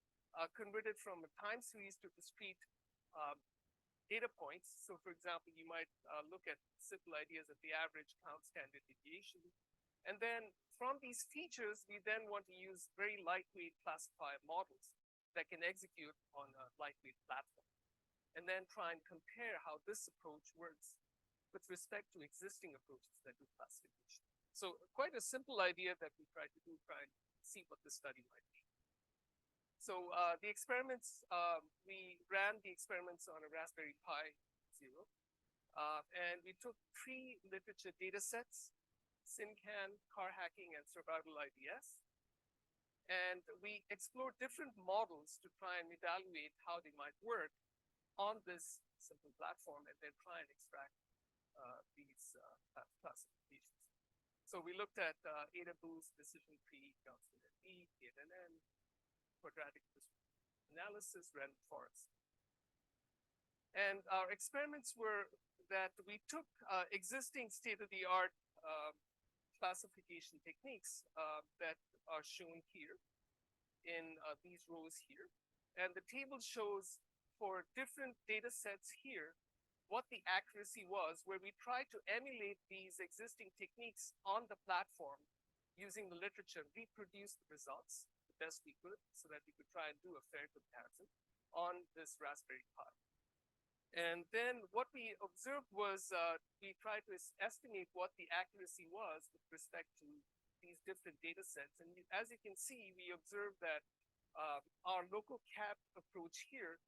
converted from a time series to discrete data points. So for example, you might look at simple ideas of the average, count, standard deviation. And then from these features, we then want to use very lightweight classifier models that can execute on a lightweight platform. And then try and compare how this approach works with respect to existing approaches that do classification. So quite a simple idea that we try to do, try and see what the study might be. So the experiments, we ran the experiments on a Raspberry Pi Zero. And we took 3 literature data sets, SynCAN, car hacking, and survival IDS. And we explored different models to try and evaluate how they might work on this simple platform and then try and extract these classifications. So we looked at AdaBoost, decision tree, Johnson and Lee, KNN, quadratic analysis, random forest. And our experiments were that we took existing state-of-the-art classification techniques that are shown here in these rows here. And the table shows for different data sets here what the accuracy was, where we tried to emulate these existing techniques on the platform using the literature, reproduce the results the best we could so that we could try and do a fair comparison on this Raspberry Pi. And then what we observed was we tried to estimate what the accuracy was with respect to these different data sets. And as you can see, we observed that our local cap approach here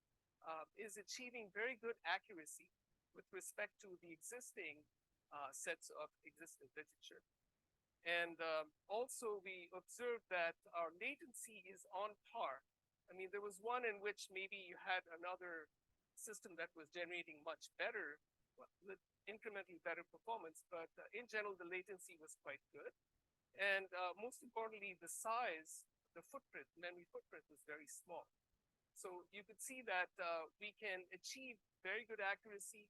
is achieving very good accuracy with respect to the existing sets of existing literature. And also we observed that our latency is on par. I mean, there was one in which maybe you had another system that was generating much better, with incrementally better performance, but in general, the latency was quite good. And most importantly, the size, the footprint, memory footprint was very small. So you could see that we can achieve very good accuracy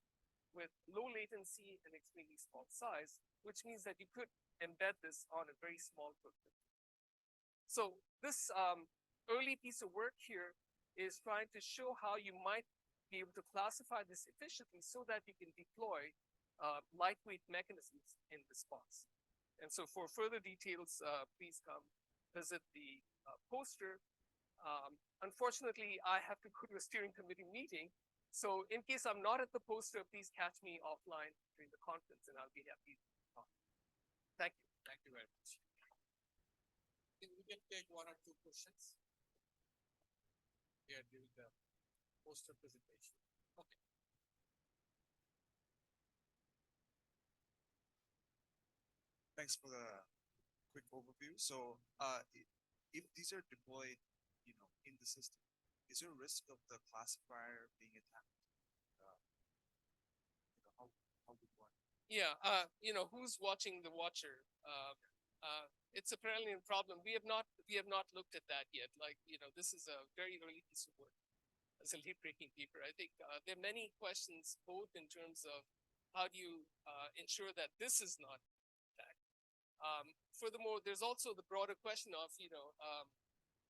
with low latency and extremely small size, which means that you could embed this on a very small footprint. So this early piece of work here is trying to show how you might be able to classify this efficiently so that you can deploy lightweight mechanisms in response. And so for further details, please come visit the poster. Unfortunately, I have to go to a steering committee meeting. So in case I'm not at the poster, please catch me offline during the conference and I'll be happy to talk. Thank you. Thank you very much. We can take one or two questions here during the poster presentation. Okay. Thanks for the quick overview. So, if these are deployed, in the system, is there a risk of the classifier being attacked? How would one? Yeah, who's watching the watcher? It's a perennial problem. We have not looked at that yet. Like, this is a very early piece of work. As a late-breaking paper, I think there are many questions, both in terms of how do you ensure that this is not attacked. Furthermore, there's also the broader question of,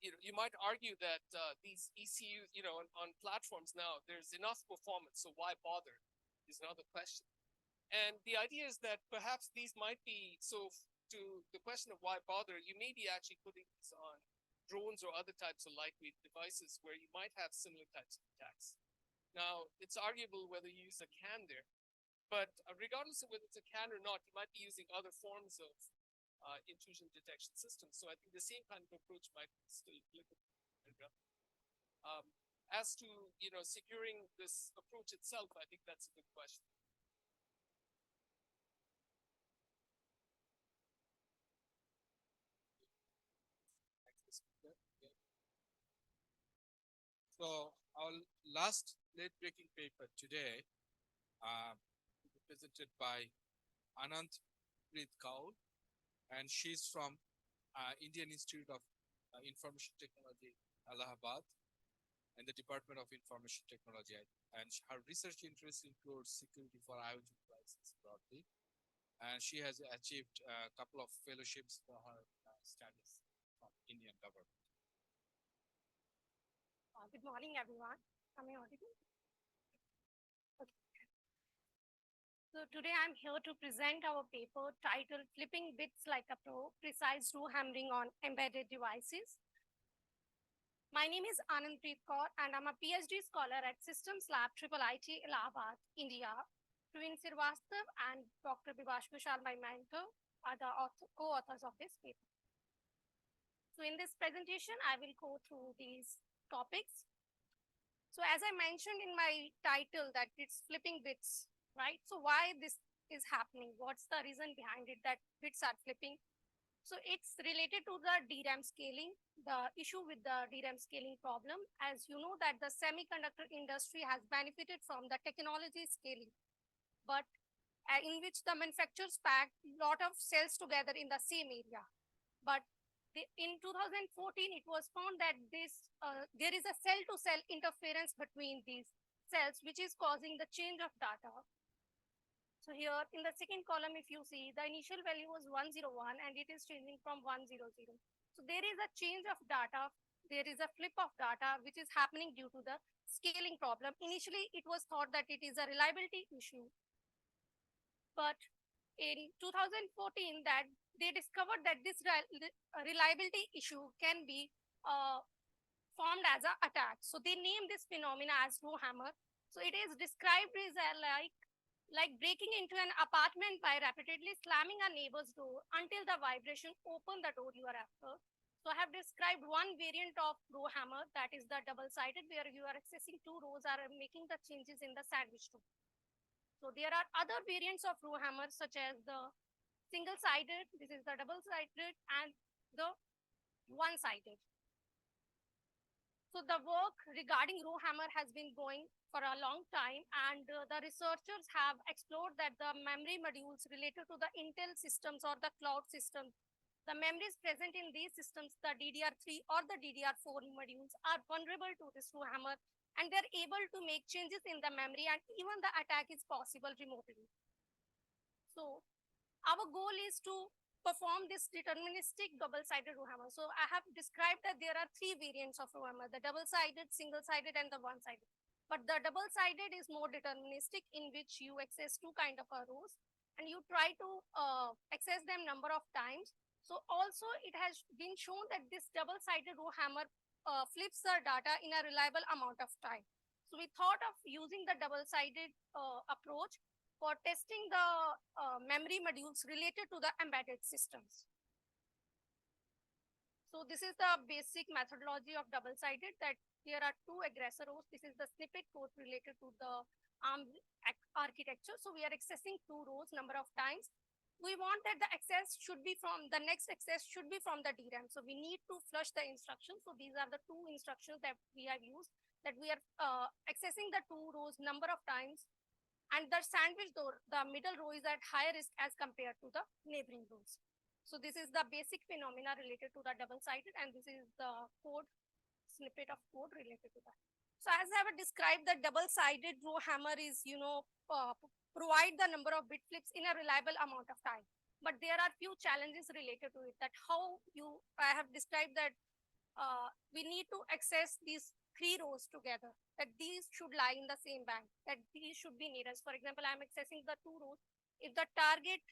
you might argue that these ECUs, on platforms now, there's enough performance, so why bother? Is another question. And the idea is that perhaps these might be, so to the question of why bother, you may be actually putting these on drones or other types of lightweight devices where you might have similar types of attacks. Now, it's arguable whether you use a CAN there, but regardless of whether it's a CAN or not, you might be using other forms of intrusion detection systems. So I think the same kind of approach might still applicable. As to securing this approach itself, I think that's a good question. So our last late-breaking paper today will be presented by Anant Preet Kaur, and she's from Indian Institute of Information Technology, Allahabad, and the Department of Information Technology. And her research interests include security for IoT devices broadly. And she has achieved a couple of fellowships for her studies from Indian government. Good morning, everyone. Am I audible? Okay. So today I'm here to present our paper titled Flipping Bits Like a Pro, Precise Row Hammering on Embedded Devices. My name is Anand Preet Kaur and I'm a PhD scholar at Systems Lab IIIT Allahabad, India. Praveen Srivastava and Dr. Bibhash Kushal, my mentor, are the co-authors of this paper. So in this presentation, I will go through these topics. So as I mentioned in my title that it's flipping bits, right? So why this is happening? What's the reason behind it that bits are flipping? So it's related to the DRAM scaling, the issue with the DRAM scaling problem. As you know that the semiconductor industry has benefited from the technology scaling, but in which the manufacturers pack a lot of cells together in the same area. But in 2014, it was found that there is a cell-to-cell interference between these cells, which is causing the change of data. So here in the second column, if you see, the initial value was 101 and it is changing from 100. So there is a change of data. There is a flip of data, which is happening due to the scaling problem. Initially, it was thought that it is a reliability issue. But in 2014, that they discovered that this reliability issue can be formed as a attack. So they name this phenomena as row hammer. So it is described as like breaking into an apartment by repeatedly slamming a neighbor's door until the vibration open the door you are after. So I have described one variant of row hammer, that is the double-sided, where you are accessing two rows are making the changes in the sandwich row. So there are other variants of row hammer such as the single-sided, this is the double-sided, and the one-sided. So the work regarding row hammer has been going for a long time, and the researchers have explored that the memory modules related to the Intel systems or the cloud systems, the memories present in these systems, the DDR3 or the DDR4 modules are vulnerable to this row hammer, and they're able to make changes in the memory, and even the attack is possible remotely. So our goal is to perform this deterministic double-sided row hammer. So I have described that there are three variants of row hammer, the double-sided, single-sided, and the one-sided. But the double-sided is more deterministic, in which you access two kind of rows and you try to access them number of times. So also it has been shown that this double-sided row hammer flips the data in a reliable amount of time. So we thought of using the double-sided approach for testing the memory modules related to the embedded systems. So this is the basic methodology of double-sided, that there are two aggressor rows. This is the snippet code related to the ARM architecture. So we are accessing two rows number of times. We want that the access should be from, the next access should be from the DRAM. So we need to flush the instructions. So these are the two instructions that we have used, that we are accessing the two rows number of times. And the sandwich door, the middle row is at higher risk as compared to the neighboring rows. So this is the basic phenomena related to the double-sided, and this is the code, snippet of code related to that. So as I have described, the double-sided row hammer is, provide the number of bit flips in a reliable amount of time. But there are few challenges related to it, that how I have described that we need to access these three rows together, that these should lie in the same bank, that these should be nearest. For example, I'm accessing the two rows. If the target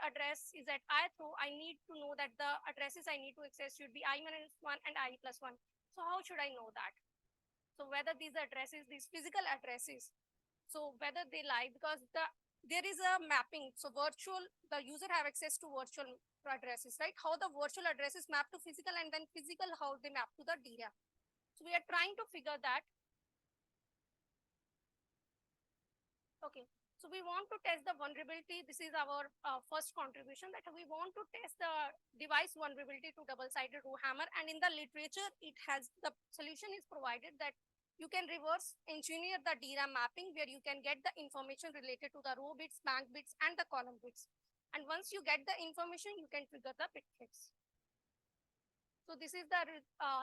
address is at ith row, I need to know that the addresses I need to access should be I-1 and I+1. So how should I know that? So whether these addresses, these physical addresses, so whether they lie, because there is a mapping. So the user have access to virtual addresses, right? How the virtual addresses map to physical, and then physical, how they map to the DRAM. So we are trying to figure that. Okay. So we want to test the vulnerability. This is our first contribution, that we want to test the device vulnerability to double-sided row hammer. And in the literature, the solution is provided that you can reverse engineer the DRAM mapping, where you can get the information related to the row bits, bank bits, and the column bits. And once you get the information, you can trigger the bit flips. So this is the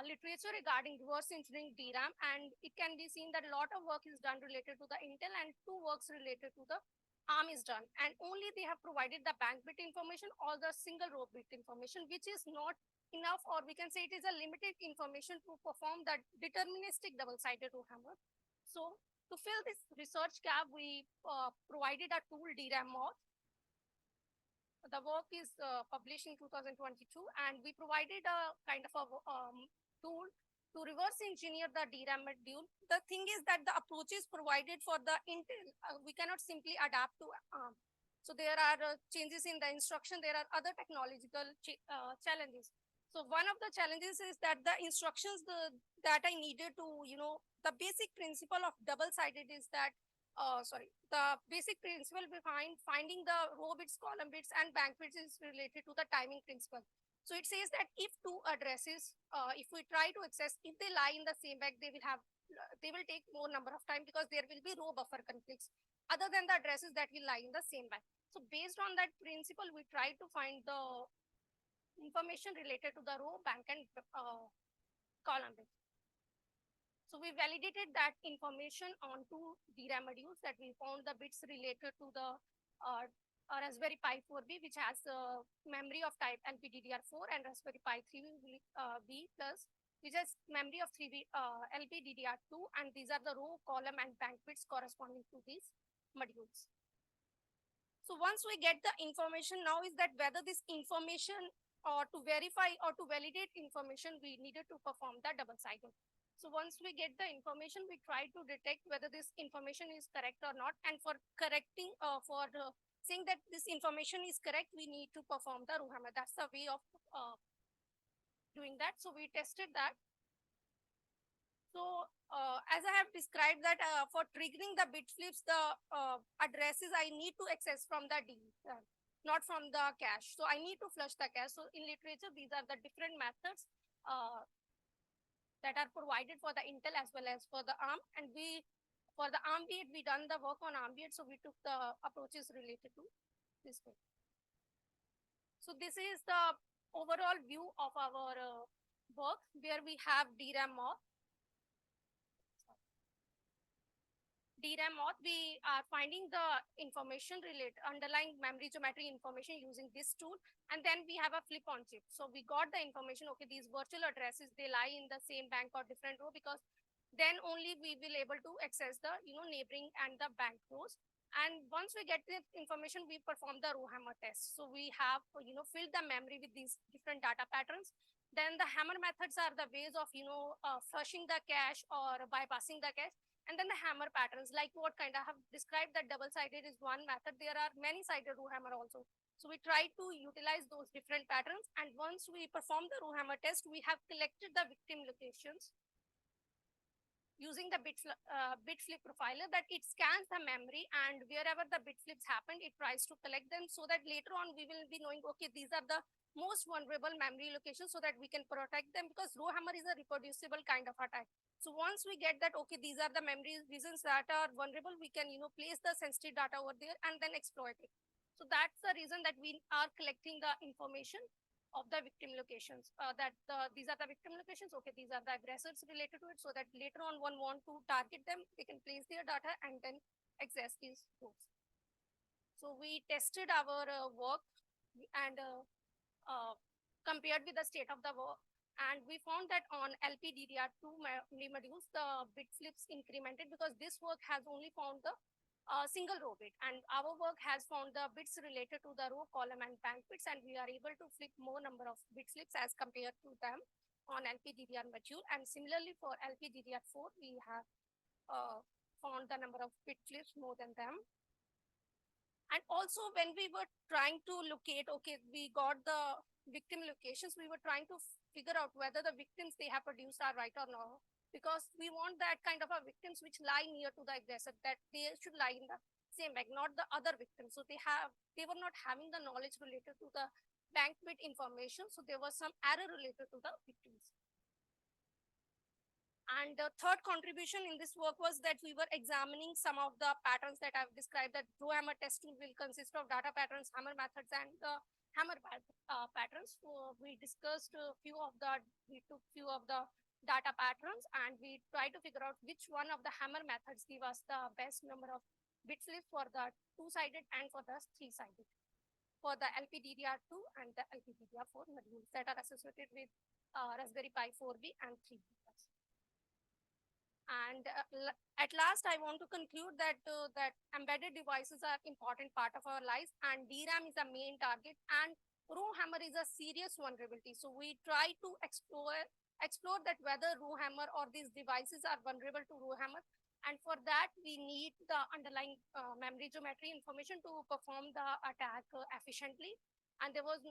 literature regarding reverse engineering DRAM, and it can be seen that a lot of work is done related to the Intel, and two works related to the ARM is done. And only they have provided the bank bit information or the single row bit information, which is not enough, or we can say it is a limited information to perform that deterministic double-sided row hammer. So to fill this research gap, we provided a tool, DRAM Moth. The work is published in 2022, and we provided a kind of a tool to reverse engineer the DRAM module. The thing is that the approaches provided for the Intel, we cannot simply adapt to ARM. So there are changes in the instruction. There are other technological challenges. So one of the challenges is that the instructions that I needed to, the basic principle of double-sided is that the basic principle behind finding the row bits, column bits, and bank bits is related to the timing principle. So it says that if two addresses, if we try to access, if they lie in the same bank, they will take more number of time, because there will be row buffer conflicts other than the addresses that will lie in the same bank. So based on that principle, we try to find the information related to the row, bank, and column bits. So we validated that information on two DRAM modules, that we found the bits related to the Raspberry Pi 4B, which has memory of type LPDDR4, and Raspberry Pi 3B plus, which has memory of 3B LPDDR2, and these are the row, column, and bank bits corresponding to these modules. So once we get the information, now is that whether this information or to verify or to validate information, we needed to perform the double-sided. So once we get the information, we try to detect whether this information is correct or not. And for correcting, saying that this information is correct, we need to perform the row hammer. That's the way of doing that. So we tested that. So as I have described that for triggering the bit flips, the addresses I need to access from the D, not from the cache. So I need to flush the cache. So in literature, these are the different methods that are provided for the Intel as well as for the ARM. And for the ARM-V8, we done the work on ARM-V8, so we took the approaches related to this way. So this is the overall view of our work, where we have DRAM moth. DRAM moth, we are finding the information related, underlying memory geometry information using this tool. And then we have a flip on chip. So we got the information, okay, these virtual addresses, they lie in the same bank or different row, because then only we will able to access the, neighboring and the bank rows. And once we get the information, we perform the row hammer test. So we have, filled the memory with these different data patterns. Then the hammer methods are the ways of, flushing the cache or bypassing the cache. And then the hammer patterns, like what kind I have described, that double-sided is one method. There are many-sided row hammer also. So we try to utilize those different patterns. And once we perform the row hammer test, we have collected the victim locations using the bit flip profiler, that it scans the memory, and wherever the bit flips happened, it tries to collect them, so that later on we will be knowing, okay, these are the most vulnerable memory locations, so that we can protect them, because row hammer is a reproducible kind of attack. So once we get that, okay, these are the memory regions that are vulnerable, we can, place the sensitive data over there and then exploit it. So that's the reason that we are collecting the information of the victim locations, these are the victim locations. Okay, these are the aggressors related to it, so that later on one want to target them, they can place their data and then access these groups. So we tested our work and compared with the state of the work. And we found that on LPDDR2 memory modules, the bit flips incremented, because this work has only found the single row bit, and our work has found the bits related to the row, column, and bank bits, and we are able to flip more number of bit flips as compared to them on LPDDR module. And similarly for LPDDR4, we have found the number of bit flips more than them. And also when we were trying to locate, okay, we got the victim locations, we were trying to figure out whether the victims they have produced are right or not, because we want that kind of a victims which lie near to the aggressor, that they should lie in the same bank, not the other victims. So they were not having the knowledge related to the bank bit information, so there was some error related to the victims. And the third contribution in this work was that we were examining some of the patterns that I've described, that row hammer test tool will consist of data patterns, hammer methods, and the hammer patterns. So we discussed we took few of the data patterns, and we tried to figure out which one of the hammer methods give us the best number of bit flips for the two-sided and for the three-sided, for the LPDDR2 and the LPDDR4 modules that are associated with Raspberry Pi 4B and 3B+. And at last, I want to conclude that that embedded devices are important part of our lives, and DRAM is a main target, and row hammer is a serious vulnerability. So we try to explore that whether row hammer or these devices are vulnerable to row hammer, and for that we need the underlying memory geometry information to perform the attack efficiently. And there was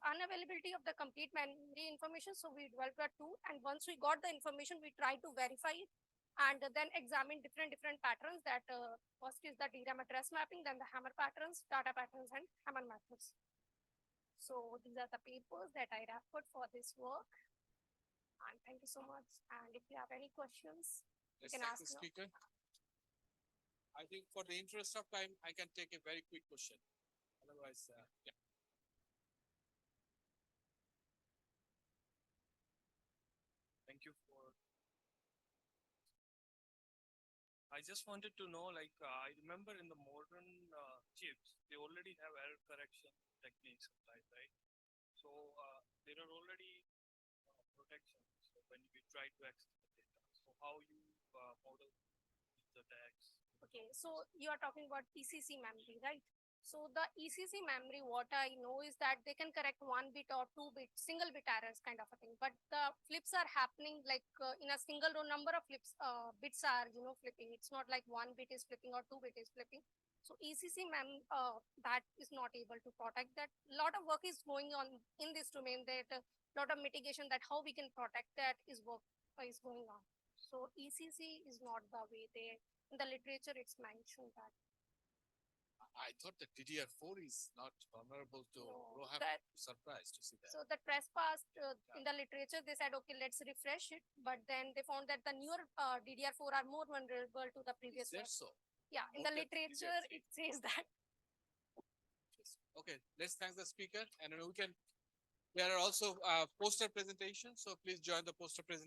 unavailability of the complete memory information, so we developed a tool, and once we got the information, we tried to verify it and then examine different patterns. That first is the DRAM address mapping, then the hammer patterns, data patterns, and hammer methods. So these are the papers that I referred for this work, and thank you so much. And if you have any questions, you Let's can thank ask the now. speaker. I think for the interest of time, I can take a very quick question. Otherwise, yeah. Thank you for. I just wanted to know, like, I remember in the modern chips, they already have error correction techniques applied, right? So there are already protections when we try to access the data. So how you model these attacks? Okay, so you are talking about PCC memory, right? So the ECC memory, what I know is that they can correct 1 bit or 2 bit, single bit errors kind of a thing. But the flips are happening like in a single row, number of flips, bits are, flipping. It's not like 1 bit is flipping or 2 bit is flipping. So ECC that is not able to protect that. A lot of work is going on in this domain, that a lot of mitigation, that how we can protect that is going on. So ECC is not the way in the literature it's mentioned that. I thought that DDR4 is not vulnerable to No, ROHAM. that- Surprised to see that. So the trespass in the literature, they said, okay, let's refresh it. But then they found that the newer DDR4 are more vulnerable to the Is previous there one. so? Yeah, in more the than literature, DDR3? it says that. Okay, let's thank the speaker, and then we can. There are also poster presentations, so please join the poster presentation.